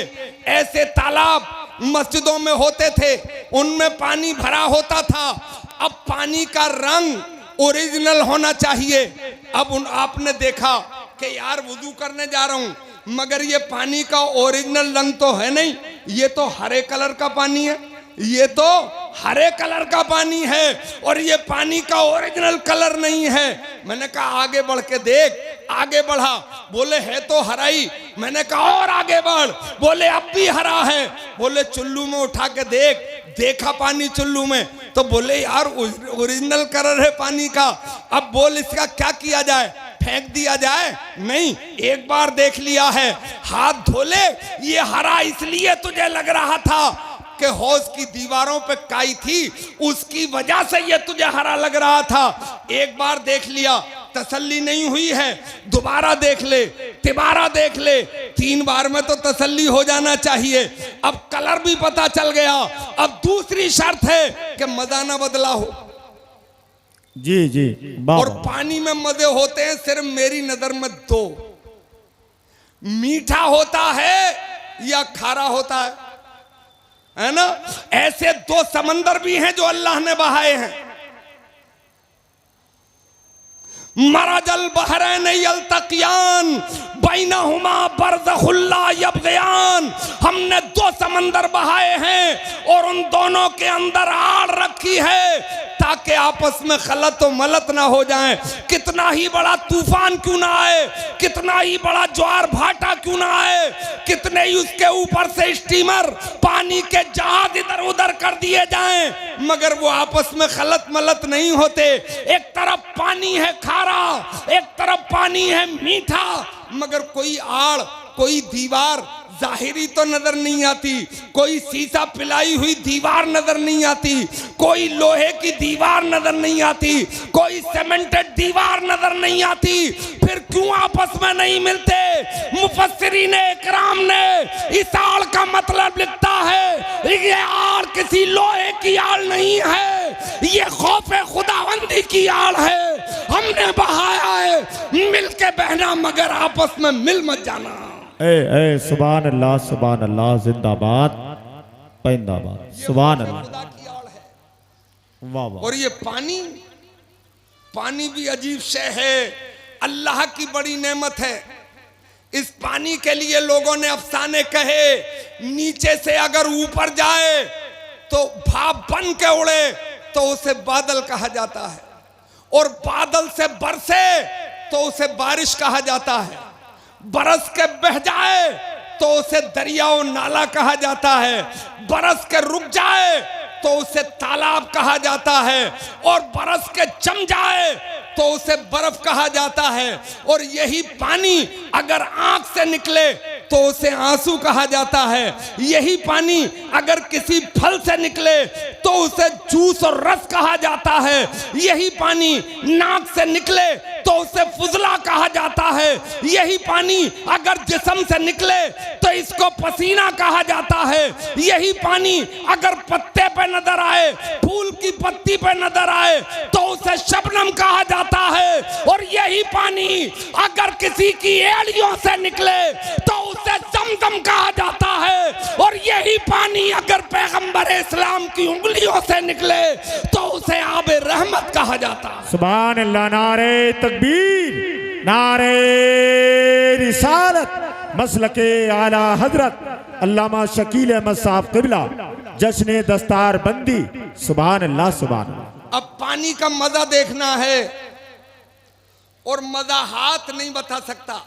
ऐसे तालाब मस्जिदों में होते थे, उनमें पानी भरा होता था। अब पानी का रंग ओरिजिनल होना चाहिए। अब आपने देखा कि यार वुजू करने जा रहा हूं, मगर ये पानी का ओरिजिनल रंग तो है नहीं, ये तो हरे कलर का पानी है, ये तो हरे कलर का पानी है और ये पानी का ओरिजिनल कलर नहीं है। मैंने कहा आगे बढ़ के देख। आगे बढ़ा, बोले है तो हरा ही। मैंने कहा और आगे बढ़, बोले अब भी हरा है। बोले चुल्लू में उठा के देख। देखा पानी चुल्लू में, तो बोले यार ओरिजिनल कलर है पानी का। अब बोल इसका क्या किया जाए, फेंक दिया जाए? नहीं, एक बार देख लिया है, हाथ धोले। ये हरा इसलिए तुझे लग रहा था कि हौज की दीवारों पे काई थी, उसकी वजह से ये तुझे हरा लग रहा था। एक बार देख लिया, तसल्ली नहीं हुई है, दोबारा देख ले, तिबारा देख ले, 3 बार में तो तसल्ली हो जाना चाहिए। अब कलर भी पता चल गया। अब दूसरी शर्त है कि मजा ना बदला हो। जी जी, और पानी में मजे होते हैं सिर्फ मेरी नजर में 2, मीठा होता है या खारा होता है ना। ऐसे 2 समंदर भी हैं जो अल्लाह ने बहाए हैं। मरजल बहरैन यल्तक़ियान बैनहुमा बरज़खुल ला यबग़ियान। हमने 2 समंदर बहाए हैं और उन दोनों के अंदर आड़ रखी है ताकि आपस में खलत व मलत ना हो जाएं। कितना ही बड़ा तूफान क्यों ना आए, कितना ही बड़ा ज्वार भाटा क्यों ना आए, कितने ही उसके ऊपर से स्टीमर पानी के जहाज इधर उधर कर दिए जाएं, मगर वो आपस में खलत मलत नहीं होते। एक तरफ पानी है खारा, एक तरफ पानी है मीठा, मगर कोई आड़, कोई दीवार जाहिरी तो नजर नहीं आती, कोई शीशा पिलाई हुई दीवार नजर नहीं आती, कोई लोहे की दीवार नजर नहीं आती, कोई सीमेंटेड दीवार नजर नहीं आती। फिर क्यों आपस में नहीं मिलते? मुफस्सिरीन इकराम ने इस आड़ का मतलब लिखता है, ये आड़ किसी लोहे की आड़ नहीं है, ये खौफे खुदावंदी की आड़ है। हमने बहाया है मिल के बहना, मगर आपस में मिल मत जाना। ए सुभान अल्लाह, जिंदाबाद पैंदाबाद, सुभान अल्लाह। वाह वाह। और ये पानी भी अजीब शय है, अल्लाह की बड़ी नेमत है। इस पानी के लिए लोगों ने अफसाने कहे, नीचे से अगर ऊपर जाए तो भाप बन के उड़े तो उसे बादल कहा जाता है, और बादल से बरसे तो उसे बारिश कहा जाता है, बरस के बह जाए तो उसे दरिया और नाला कहा जाता है, बरस के रुक जाए तो उसे तालाब कहा जाता है, और बरस के जम जाए तो उसे बर्फ कहा जाता है। और यही पानी अगर आंख से निकले तो उसे आंसू कहा जाता है। यही पानी अगर किसी फल से निकले तो उसे जूस और रस कहा जाता है। यही पानी नाक से निकले तो उसे फुजला कहा जाता है। यही पानी अगर जिस्म से निकले तो इसको पसीना कहा जाता है। यही पानी अगर पत्ते पे नजर आए, फूल की पत्ती पे नजर आए तो उसे शबनम कहा जाता है। और यही पानी अगर किसी की एड़ियों से निकले तो उसे जमजम कहा जाता है। और यही पानी अगर पैगंबर इस्लाम की उंगलियों से निकले तो उसे आबे रहमत कहा जाता है। सुभान अल्लाह। नारे तकबीर, नारे रिसालत, मसलके आला हजरत अल्लामा शकील अहमद साहब क़िबला, जश्न दस्तार बंदी। सुभान अल्लाह, सुभान अल्लाह। अब पानी का मजा देखना है, और मजा हाथ नहीं बता सकता,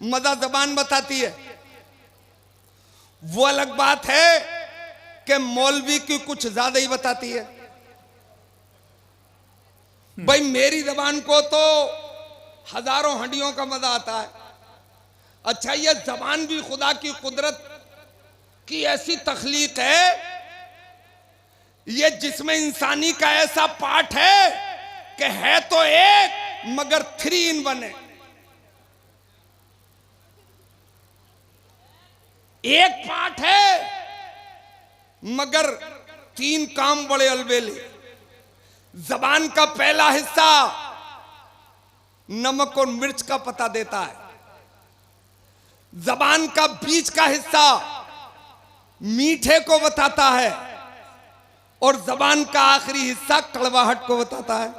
मजा जबान बताती है। वो अलग बात है कि मौलवी की कुछ ज्यादा ही बताती है। भाई मेरी जबान को तो हजारों हड्डियों का मजा आता है। अच्छा, ये जबान भी खुदा की कुदरत की ऐसी तख्लीक है, ये जिसमें इंसानी का ऐसा पार्ट है कि है तो एक मगर 3 in 1 है। एक पाठ है मगर 3 काम बड़े अलबेले। जबान का पहला हिस्सा नमक और मिर्च का पता देता है, जबान का बीच का हिस्सा मीठे को बताता है, और जबान का आखिरी हिस्सा कड़वाहट को बताता है।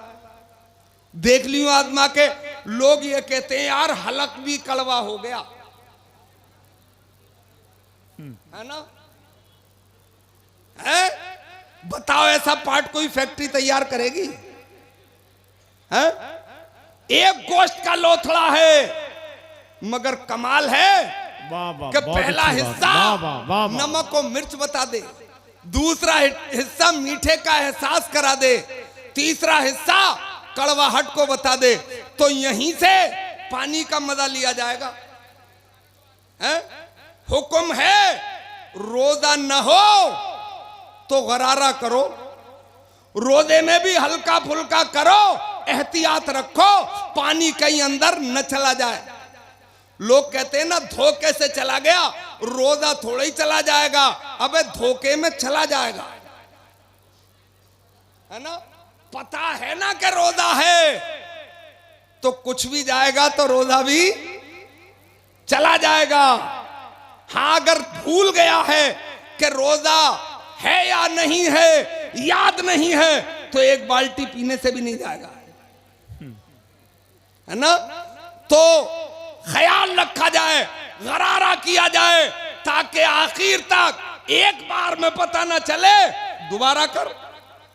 देख लियो आत्मा के लोग ये कहते हैं यार हलक भी कड़वा हो गया, है ना? है? बताओ ऐसा पाठ कोई फैक्ट्री तैयार करेगी? है? एक गोश्त का लोथड़ा है मगर कमाल है कि पहला हिस्सा नमक और मिर्च बता दे, दूसरा हिस्सा मीठे का एहसास करा दे, तीसरा हिस्सा कड़वाहट को बता दे। तो यहीं से पानी का मजा लिया जाएगा। है? हुक्म है रोजा न हो तो गरारा करो, रोजे में भी हल्का फुल्का करो, एहतियात रखो, पानी कहीं अंदर न चला जाए। लोग कहते हैं ना धोखे से चला गया, रोजा थोड़ा ही चला जाएगा, अबे धोखे में चला जाएगा, है ना? पता है ना कि रोजा है तो कुछ भी जाएगा तो रोजा भी चला जाएगा। हाँ, अगर भूल गया है कि रोजा है या नहीं है, याद नहीं है, तो एक बाल्टी पीने से भी नहीं जाएगा, है ना? तो ख्याल रखा जाए, गरारा किया जाए, ताकि आखिर तक एक बार में पता ना चले दोबारा कर,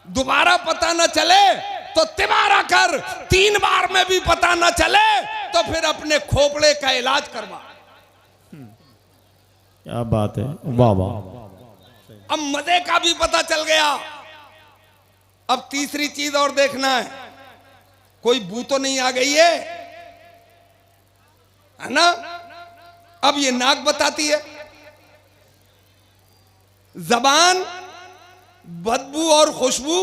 दोबारा पता ना चले तो तिबारा कर, 3 बार में भी पता ना चले तो फिर अपने खोपड़े का इलाज करवा। क्या बात है, वाह वाह। अब मजे का भी पता चल गया। अब तीसरी चीज और देखना है, कोई बू तो नहीं आ गई है ना? अब ये नाक बताती है, जबान बदबू और खुशबू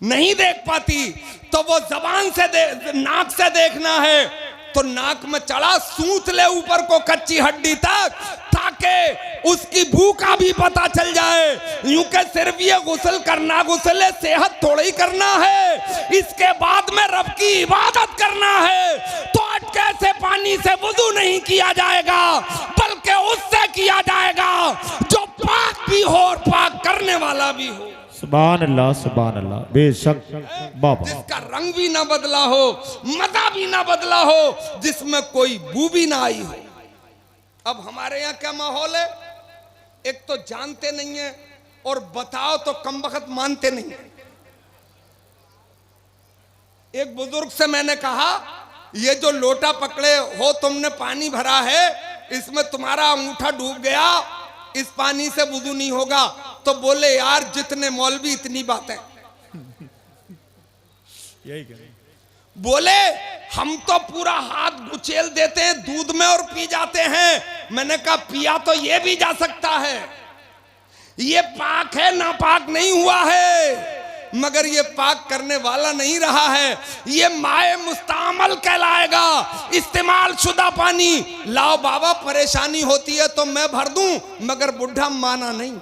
नहीं देख पाती, तो वो जबान से नाक से देखना है, तो नाक में चढ़ा सूत ले ऊपर को कच्ची हड्डी तक, ताकि उसकी बू का भी पता चल जाए। यूं के सिर्फ ये गुस्ल करना, गुस्ल सेहत थोड़ा ही करना है, इसके बाद में रब की इबादत करना है। तो अटके से पानी से वुजू नहीं किया जाएगा, बल्कि उससे किया जाएगा जो पाक भी हो और पाक करने वाला भी हो। सुभान अल्लाह, बेशक बाबा। जिसका रंग भी ना बदला हो, मजा भी ना बदला हो, जिसमें कोई बू भी ना आई हो। अब हमारे यहाँ क्या माहौल है, एक तो जानते नहीं है और बताओ तो कम वक्त मानते नहीं है। एक बुजुर्ग से मैंने कहा, ये जो लोटा पकड़े हो तुमने, पानी भरा है, इसमें तुम्हारा अंगूठा डूब गया, इस पानी से वुजू नहीं होगा। तो बोले यार जितने मौलवी इतनी बातें। यही करें। बोले हम तो पूरा हाथ गुचेल देते हैं दूध में और पी जाते हैं। मैंने कहा पिया तो ये भी जा सकता है, ये पाक है, नापाक नहीं हुआ है, मगर ये पाक करने वाला नहीं रहा है, ये माए मुस्तामल कहलाएगा, इस्तेमाल शुदा पानी। लाओ बाबा परेशानी होती है तो मैं भर दूं, मगर बुढ़ा माना नहीं,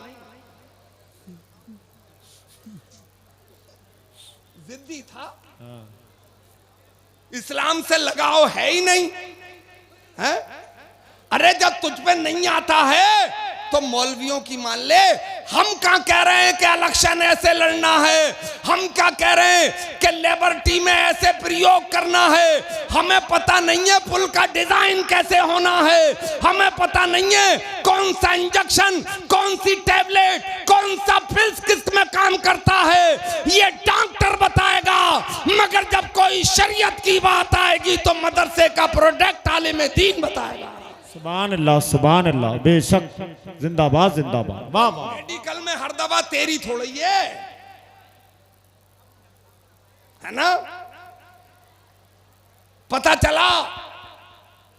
जिद्दी था, इस्लाम से लगाव है ही नहीं है। अरे जब तुझ पे नहीं आता है तो मौलवियों की मान ले। हम क्या कह रहे हैं कि इलेक्शन ऐसे लड़ना है, हम क्या कह रहे हैं कि लिबर्टी में ऐसे प्रयोग करना है, हमें पता नहीं है पुल का डिजाइन कैसे होना है, हमें पता नहीं है कौन सा इंजेक्शन, कौन सी टैबलेट, कौन सा पिल्स किस में काम करता है, ये डॉक्टर बताएगा। मगर जब कोई शरीयत की बात आएगी तो मदरसे का प्रोडक्ट आलिम दीन बताएगा। सुभान अल्लाह, बेशक, जिंदाबाद जिंदाबाद, वाह वाह। मेडिकल में हर दवा तेरी थोड़ी है ना? पता चला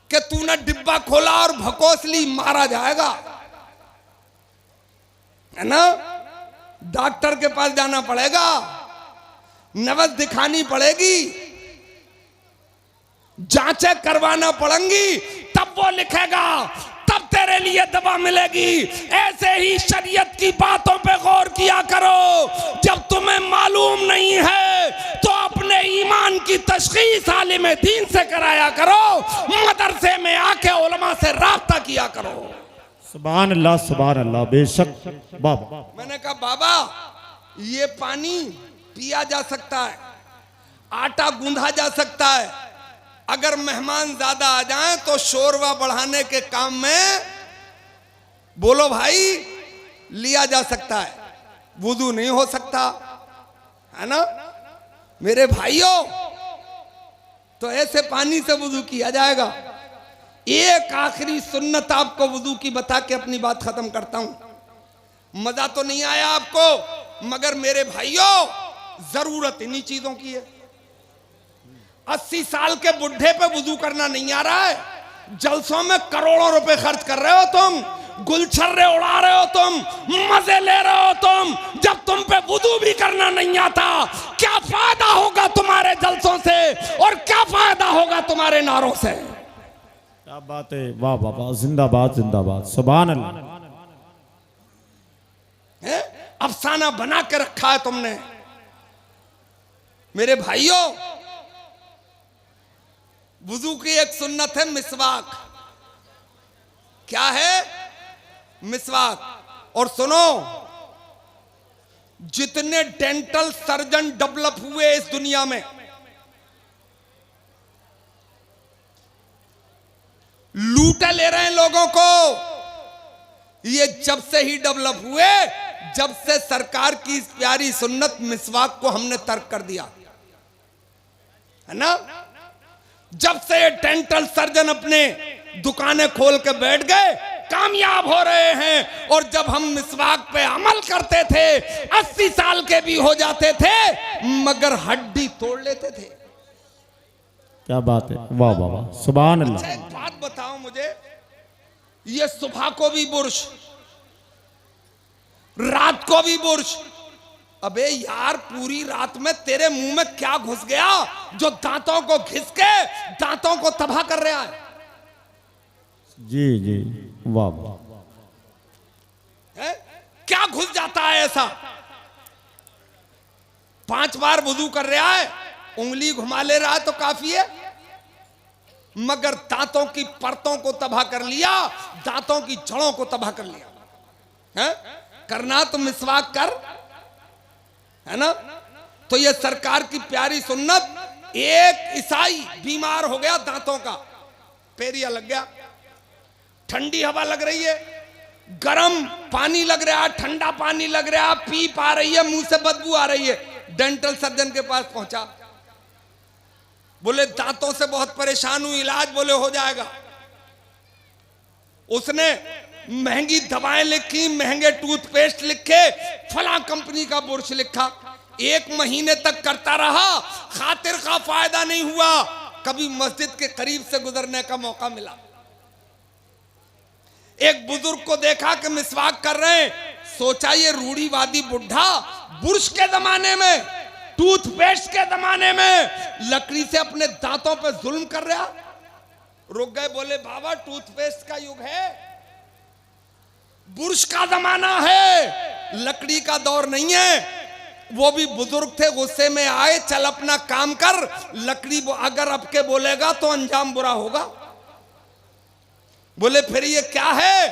कि तूने डिब्बा खोला और भकोसली, मारा जाएगा, है ना? डॉक्टर के पास जाना पड़ेगा, नब्ज दिखानी पड़ेगी, जांचें करवाना पड़ेंगी, तब वो लिखेगा, तब तेरे लिए दवा मिलेगी। ऐसे ही शरीयत की बातों पे गौर किया करो। जब तुम्हें मालूम नहीं है तो अपने ईमान की तशखीस आलिम दीन से कराया करो, मदरसे में आके उलमा से राब्ता किया करो। सुभान अल्लाह बेशक बाबा। मैंने कहा बाबा ये पानी पिया जा सकता है, आटा गूंधा जा सकता है, अगर मेहमान ज्यादा आ जाएं तो शोरवा बढ़ाने के काम में बोलो भाई लिया जा सकता है, वुदू नहीं हो सकता है ना मेरे भाइयों। तो ऐसे पानी से वुदू किया जाएगा। एक आखिरी सुन्नत आपको वुदू की बता के अपनी बात खत्म करता हूं। मजा तो नहीं आया आपको, मगर मेरे भाइयों जरूरत इन्हीं चीजों की है। 80 साल के बुढ़े पे वुदू करना नहीं आ रहा है, जलसों में करोड़ों रुपए खर्च कर रहे हो तुम, गुलछर्रे उड़ा रहे हो तुम, मजे ले रहे हो तुम, जब तुम पे वुदू भी करना नहीं आता, क्या फायदा होगा तुम्हारे जलसों से और क्या फायदा होगा तुम्हारे नारों से। क्या बात है, वाह बाबा, जिंदाबाद जिंदाबाद, सुभान अल्लाह। अफसाना बना के रखा है तुमने। मेरे भाइयों वुजू की एक सुन्नत है मिसवाक। क्या है? मिसवाक। और सुनो, जितने डेंटल सर्जन डेवलप हुए इस दुनिया में, लूटे ले रहे हैं लोगों को, ये जब से ही डेवलप हुए, जब से सरकार की इस प्यारी सुन्नत मिसवाक को हमने तर्क कर दिया है ना। जब से ये डेंटल सर्जन अपने दुकानें खोल के बैठ गए, कामयाब हो रहे हैं। और जब हम मिसवाक पे अमल करते थे 80 साल के भी हो जाते थे, मगर हड्डी तोड़ लेते थे। क्या बात है, वाह बाबा, सुभान अल्लाह। अच्छा एक बात बताओ मुझे, ये सुबह को भी बुर्श, रात को भी बुर्श, अबे यार पूरी रात में तेरे मुंह में क्या घुस गया जो दांतों को घिस के दांतों को तबाह कर रहा है? जी जी, वाह वाह। क्या घुस जाता है ऐसा? 5 बार वुजू कर रहा है, उंगली घुमा ले रहा है तो काफी है, मगर दांतों की परतों को तबाह कर लिया, दांतों की जड़ों को तबाह कर लिया है? करना तो मिसवाक कर, है ना। तो ये सरकार की प्यारी सुन्नत। एक ईसाई बीमार हो गया, दांतों का पेरिया लग गया, ठंडी हवा लग रही है, गर्म पानी लग रहा है, ठंडा पानी लग रहा है, पीप आ रही है, मुंह से बदबू आ रही है। डेंटल सर्जन के पास पहुंचा, बोले दांतों से बहुत परेशान हूं, इलाज बोले हो जाएगा। उसने महंगी दवाएं लिखी, महंगे टूथपेस्ट लिखे, फला कंपनी का बुर्श लिखा। 1 महीने तक करता रहा, खातिर का फायदा नहीं हुआ। कभी मस्जिद के करीब से गुजरने का मौका मिला, एक बुजुर्ग को देखा कि मिसवाक कर रहे हैं, सोचा ये रूढ़ीवादी बुढ़ा बुर्श के जमाने में, टूथपेस्ट के जमाने में लकड़ी से अपने दांतों पे जुल्म कर रहा। रुक गए, बोले बाबा टूथपेस्ट का युग है, बुर्श का जमाना है, लकड़ी का दौर नहीं है। वो भी बुजुर्ग थे, गुस्से में आए, चल अपना काम कर, लकड़ी अगर अब के बोलेगा तो अंजाम बुरा होगा। बोले फिर ये क्या है?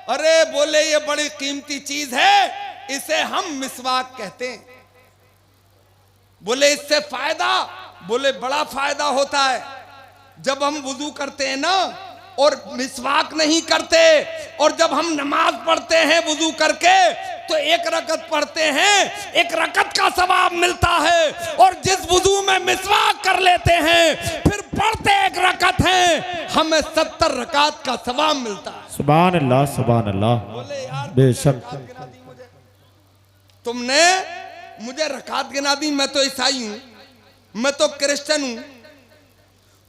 अरे बोले ये बड़ी कीमती चीज है, इसे हम मिसवाक कहते हैं। बोले इससे फायदा? बोले बड़ा फायदा होता है। जब हम वुजू करते हैं ना और मिसवाक नहीं करते, और जब हम नमाज पढ़ते हैं वुजू करके, तो 1 रकत पढ़ते हैं, 1 रकत का सवाब मिलता है। और जिस वुजू में मिसवाक कर लेते हैं, फिर पढ़ते 1 रकत हैं, हमें 70 रकात का सवाब मिलता है। सुभान अल्लाह, सुभान अल्लाह। बोले यार बेशक तुमने मुझे रकात गिना दी, मैं तो ईसाई हूं, मैं तो क्रिश्चियन हूं,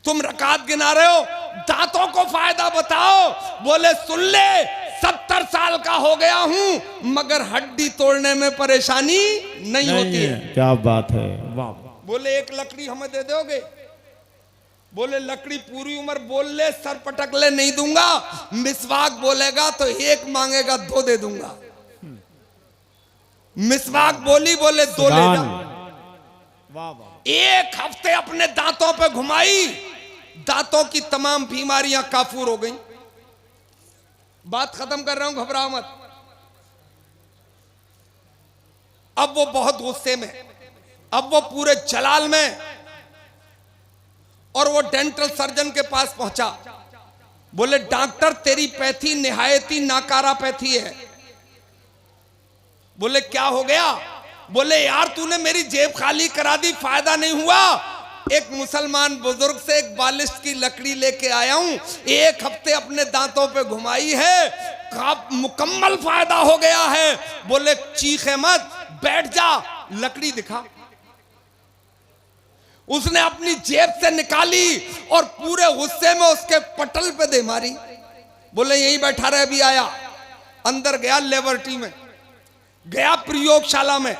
तुम रकात गिना रहे हो, दांतों को फायदा बताओ। बोले सुन ले, 70 साल का हो गया हूं, मगर हड्डी तोड़ने में परेशानी नहीं होती है। क्या बात है, वाह। बोले 1 लकड़ी हमें दे दोगे? बोले लकड़ी पूरी उम्र बोल ले, सर पटक ले, नहीं दूंगा। मिसवाक बोलेगा तो एक मांगेगा, दो दे दूंगा। मिसवाक बोली, बोले दो ले जा। वाह वाह। एक हफ्ते अपने दांतों पे घुमाई, दांतों की तमाम बीमारियां काफूर हो गई। बात खत्म कर रहा हूं, घबराओ मत। अब वो बहुत गुस्से में, अब वो पूरे जलाल में, और वो डेंटल सर्जन के पास पहुंचा। बोले डॉक्टर तेरी पैथी निहायती नाकारा पैथी है। बोले क्या हो गया? बोले यार तूने मेरी जेब खाली करा दी, फायदा नहीं हुआ। एक मुसलमान बुजुर्ग से एक बालिश की लकड़ी लेके आया हूं, एक हफ्ते अपने दांतों पे घुमाई है, मुकम्मल फायदा हो गया है। बोले चीखे मत, बैठ जा, लकड़ी दिखा। उसने अपनी जेब से निकाली और पूरे गुस्से में उसके पटल पे दे मारी। बोले यहीं बैठा रहे, अभी आया। अंदर गया लेबोरेटरी में, गया प्रयोगशाला में,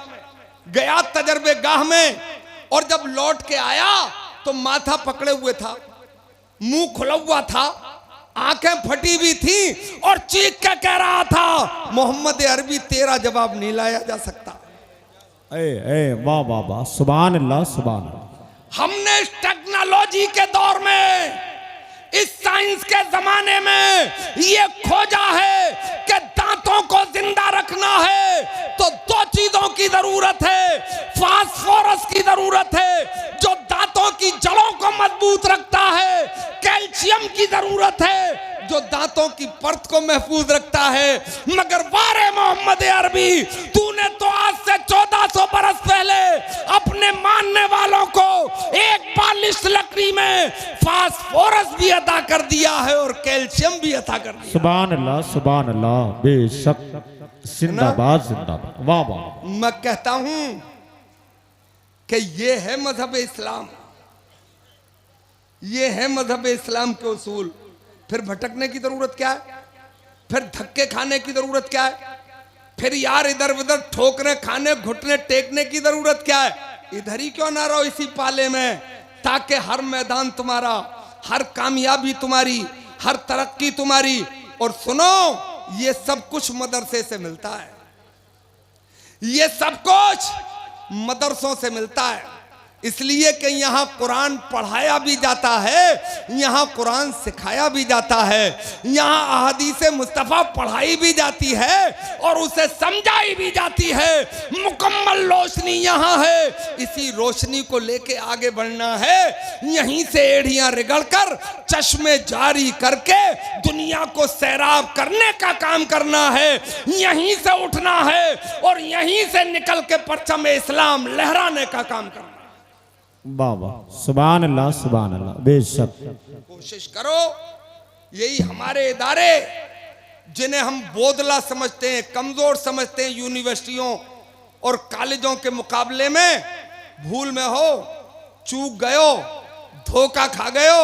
गया तजर्बेगाह में, और जब लौट के आया तो माथा पकड़े हुए था, मुंह खुला हुआ था, आंखें फटी हुई थी, और चीख के कह रहा था मोहम्मद अरबी तेरा जवाब नहीं लाया जा सकता। वाह वाह वाह, सुभान अल्लाह सुभान अल्लाह। हमने इस टेक्नोलॉजी के दौर में, इस साइंस के जमाने में ये खोजा है कि दांतों को जिंदा रखना है तो दो चीजों की जरूरत है। फास्फोरस की जरूरत है जो दांतों की जड़ों को मजबूत रखता है, कैल्शियम की जरूरत है जो दांतों की परत को महफूज रखता है। मगर वारे मोहम्मद अरबी, तूने तो आज से 1400 बरस पहले अपने मानने वालों को एक बालिश लकड़ी में फास्फोरस भी अता कर दिया है और कैल्शियम भी अता कर दिया। सुभान अल्लाह, बेशक, जिंदाबाद जिंदाबाद, वाह वाह। मैं कहता हूं कि ये है मजहब इस्लाम, ये है मजहब इस्लाम के उसूल। फिर भटकने की जरूरत क्या है? फिर धक्के खाने की जरूरत क्या है? फिर यार इधर उधर ठोकरे खाने, घुटने टेकने की जरूरत क्या है? इधर ही क्यों ना रहो इसी पाले में, ताकि हर मैदान तुम्हारा, हर कामयाबी तुम्हारी, हर तरक्की तुम्हारी। और सुनो, ये सब कुछ मदरसे से मिलता है, ये सब कुछ मदरसों से मिलता है। इसलिए कि यहाँ कुरान पढ़ाया भी जाता है, यहाँ कुरान सिखाया भी जाता है, यहाँ अहदीसे मुस्तफ़ा पढ़ाई भी जाती है और उसे समझाई भी जाती है। मुकम्मल रोशनी यहाँ है, इसी रोशनी को लेके आगे बढ़ना है। यहीं से एड़ियाँ रगड़कर चश्मे जारी करके दुनिया को सैराब करने का काम करना है। यहीं से उठना है और यहीं से निकल के परचम इस्लाम लहराने का काम करना। वाह वाह, सुभान अल्लाह सुभान अल्लाह, बेशक। कोशिश करो, यही हमारे इदारे जिन्हें हम बोदला समझते हैं, कमजोर समझते हैं, यूनिवर्सिटियों और कॉलेजों के मुकाबले में भूल में हो, चूक गयो, धोखा खा गयो।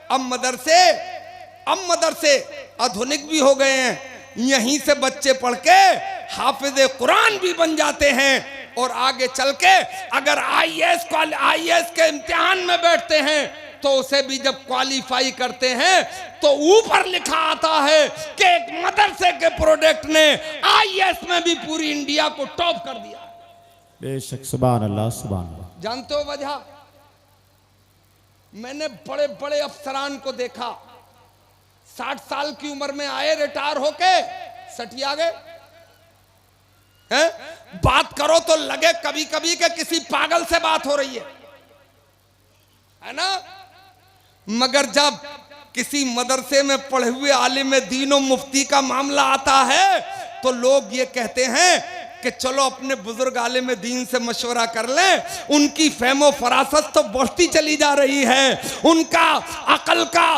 अब मदरसे आधुनिक भी हो गए हैं, यहीं से बच्चे पढ़ के हाफिज कुरान भी बन जाते हैं और आगे चल के अगर आईएएस के इम्तिहान में बैठते हैं तो उसे भी जब क्वालिफाई करते हैं तो ऊपर लिखा आता है कि एक मदरसे के प्रोडक्ट ने आईएएस में भी पूरी इंडिया को टॉप कर दिया। बेशक, सुभान अल्लाह सुभान अल्लाह। जानते हो वजह? मैंने बड़े बड़े अफसरान को देखा, 60 साल की उम्र में आए, रिटायर होके सटिया गए हैं? बात करो तो लगे कभी कभी कि किसी पागल से बात हो रही है ना? मगर जब किसी मदरसे में पढ़े हुए आलिम दीन और मुफ्ती का मामला आता है तो लोग ये कहते हैं कि चलो अपने बुजुर्ग आलिम दीन से मशवरा कर लें। उनकी फहमो फरासत तो बढ़ती चली जा रही है, उनका अकल का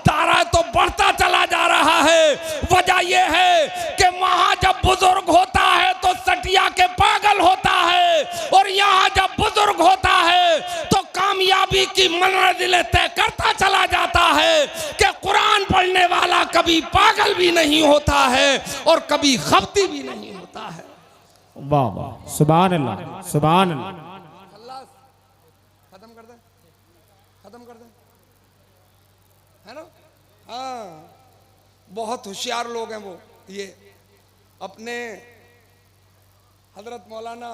दायरा तो बढ़ता चला जा रहा है। वजह यह है कि वहां जब बुजुर्ग होता है तो सटिया के पागल होता है, और यहाँ जब बुजुर्ग होता है तो कामयाबी की मंजिलें तय करता चला जाता है कि कुरान पढ़ने वाला कभी पागल भी नहीं होता है और कभी खपती भी नहीं होता है। वाह वाह, सुभान अल्लाह सुभान अल्लाह। खत्म कर दे। बहुत होशियार लोग हैं वो, ये अपने हजरत मौलाना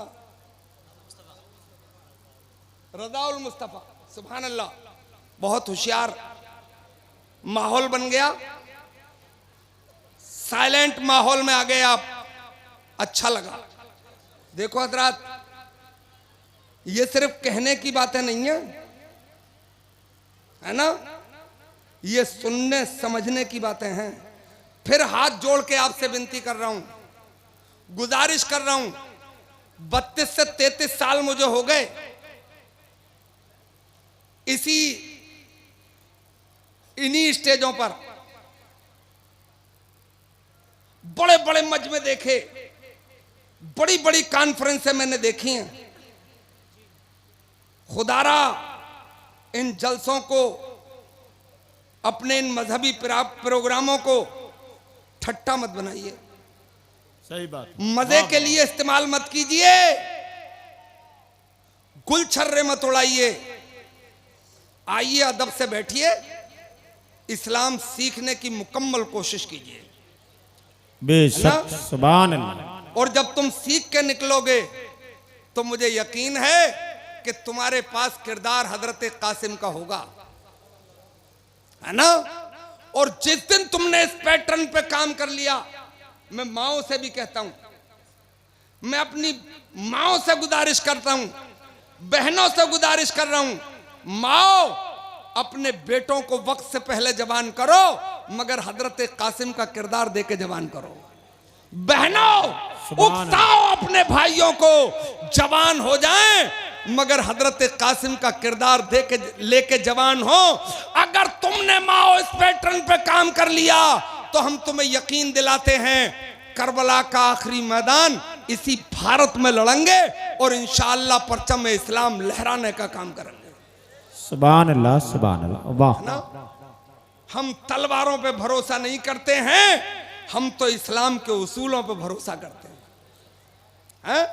रज़ाउल मुस्तफ़ा, सुभान अल्लाह, बहुत होशियार। माहौल बन गया, साइलेंट माहौल में आ गए आप, अच्छा लगा। देखो हजरात, ये सिर्फ कहने की बातें नहीं है ना, ये सुनने समझने की बातें हैं। फिर हाथ जोड़ के आपसे विनती कर रहा हूं, गुजारिश कर रहा हूं, 32 से 33 साल मुझे हो गए इन्हीं स्टेजों पर, बड़े बड़े मजमे देखे, बड़ी बड़ी कॉन्फ्रेंसें मैंने देखी हैं। खुदारा इन जलसों को, अपने इन मजहबी प्रोग्रामों को ठट्टा मत बनाइए, सही बात, मजे के लिए इस्तेमाल मत कीजिए, गुलछर्रे मत उड़ाइए। आइए अदब से बैठिए, इस्लाम सीखने की मुकम्मल कोशिश कीजिए, बेशक, सुभान अल्लाह। और जब तुम सीख के निकलोगे तो मुझे यकीन है कि तुम्हारे पास किरदार हजरत कासिम का होगा, है ना। और जिस दिन तुमने इस पैटर्न पे काम कर लिया, मैं माओ से भी कहता हूं, मैं अपनी माओ से गुजारिश करता हूं, बहनों से गुजारिश कर रहा हूं, माओ अपने बेटों को वक्त से पहले जवान करो, मगर हजरत कासिम का किरदार देके जवान करो। बहनों उकसाओ अपने भाइयों को जवान हो जाएं, मगर हजरत कासिम का किरदार देके लेके जवान हो। अगर तुमने माओ इस पैटर्न पे काम कर लिया तो हम तुम्हें यकीन दिलाते हैं करबला का आखिरी मैदान इसी भारत में लड़ेंगे और इंशाअल्लाह परचम इस्लाम लहराने का काम करेंगे। सुभान अल्लाह, सुभान अल्लाह, वाह। हम तलवारों पे भरोसा नहीं करते हैं, हम तो इस्लाम के उसूलों पे भरोसा करते हैं।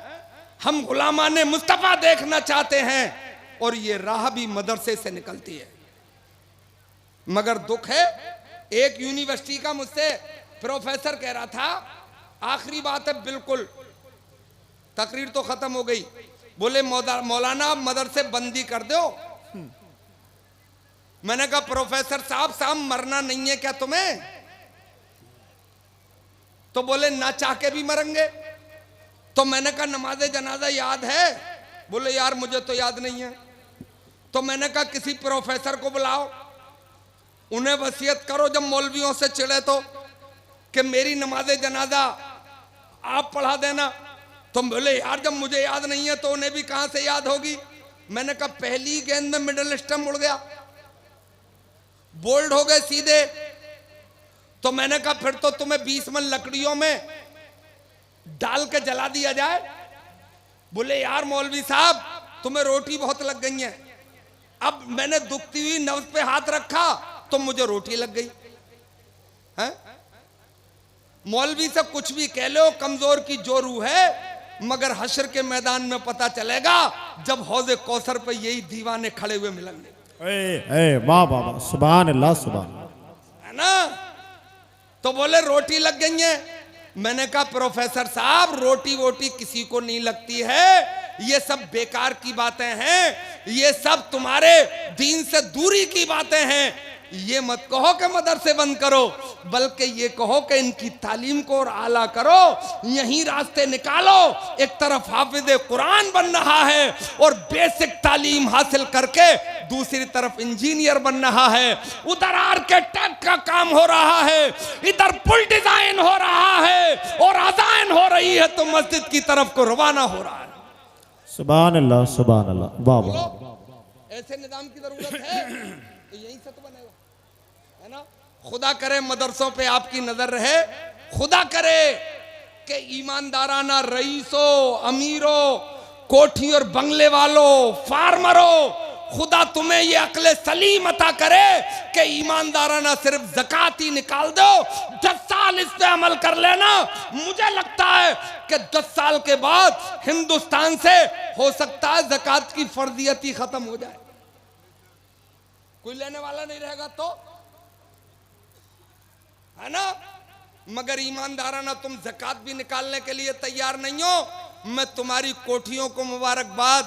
हम गुलामाने मुस्तफा देखना चाहते हैं और ये राह भी मदरसे से निकलती है। मगर दुख है, एक यूनिवर्सिटी का मुझसे प्रोफेसर कह रहा था, आखिरी बात है बिल्कुल, तकरीर तो खत्म हो गई, बोले मौलाना मदरसे बंदी कर दो। मैंने कहा प्रोफेसर साहब मरना नहीं है क्या तुम्हें? तो बोले ना चाह के भी मरेंगे। तो मैंने कहा नमाज़े जनाजा याद है? बोले यार मुझे तो याद नहीं है। तो मैंने कहा किसी प्रोफेसर को बुलाओ, उन्हें वसीयत करो जब मौलवियों से चिढ़े तो, कि मेरी नमाज़े जनाजा आप पढ़ा देना। तो बोले यार जब मुझे याद नहीं है तो उन्हें भी कहां से याद होगी। मैंने कहा पहली गेंद में मिडल स्टंप उड़ गया, बोल्ड हो गए सीधे। तो मैंने कहा फिर तो तुम्हें 20 मन लकड़ियों में डाल के जला दिया जाए। बोले यार मौलवी साहब तुम्हें रोटी बहुत लग गई है। अब मैंने दुखती हुई नफ्स पे हाथ रखा तो मुझे रोटी लग गई है। मौलवी से कुछ भी कह लो, कमजोर की जो रूह है, मगर हश्र के मैदान में पता चलेगा जब हौज़े कौसर पे यही दीवाने खड़े हुए मिलेंगे। वाह वाह वाह, सुभान अल्लाह, सुभान, है ना। तो बोले रोटी लग गई है। मैंने कहा प्रोफेसर साहब रोटी वोटी किसी को नहीं लगती है, ये सब बेकार की बातें हैं, ये सब तुम्हारे दीन से दूरी की बातें हैं। ये मत कहो कि मदरसे बंद करो, बल्कि ये कहो कि इनकी तालीम को और आला करो, यही रास्ते निकालो। एक तरफ हाफिज़े कुरान बन रहा है और बेसिक तालीम हासिल करके दूसरी तरफ इंजीनियर बन रहा है, उधर आर्किटेक्ट का काम हो रहा है, इधर पुल डिजाइन हो रहा है और अज़ान हो रही है तो मस्जिद की तरफ को रवाना हो रहा है। सुभान अल्लाह, सुभान अल्लाह, वाह वाह। ऐसे निजाम की जरूरत है तो यहीं से तो बनेगा, है ना। खुदा करे मदरसों पे आपकी नजर रहे, खुदा करे कि ईमानदाराना रईसों, अमीरों, कोठी और बंगले वालों, फार्मरों, खुदा तुम्हें ये अक्ल सलीम अता करे कि ईमानदाराना सिर्फ ज़कात ही निकाल दो। 10 साल इस पे अमल कर लेना, मुझे लगता है कि 10 साल के बाद हिंदुस्तान से हो सकता है ज़कात की फर्जियत ही खत्म हो जाए, कोई लेने वाला नहीं रहेगा तो, है ना, मगर ईमानदाराना तुम ज़कात भी निकालने के लिए तैयार नहीं हो। मैं तुम्हारी कोठियों को मुबारकबाद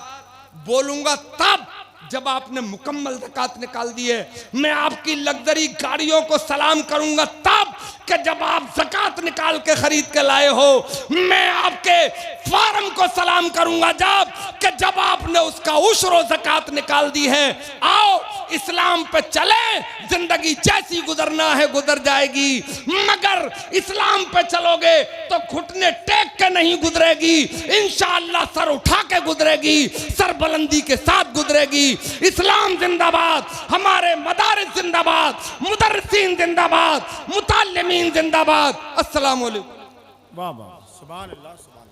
बोलूंगा तब जब आपने मुकम्मल ज़कात निकाल दी है। मैं आपकी लग्जरी गाड़ियों को सलाम करूंगा तब कि जब आप ज़कात निकाल के खरीद के लाए हो। मैं आपके फार्म को सलाम करूंगा जब आपने उसका उश्र ज़कात निकाल दी है। आओ इस्लाम पे चले, जिंदगी जैसी गुजरना है गुजर जाएगी, मगर इस्लाम पे चलोगे तो घुटने टेक के नहीं गुजरेगी, इंशाअल्लाह सर उठा के गुजरेगी, सर बुलंदी के साथ गुजरेगी। इस्लाम जिंदाबाद, हमारे मदारिस जिंदाबाद, मुदर्रिसीन जिंदाबाद, मुताल्लिमीन जिंदाबाद। अस्सलाम वालेकुम। वाह वाह, सुभान अल्लाह, सुभान अल्लाह।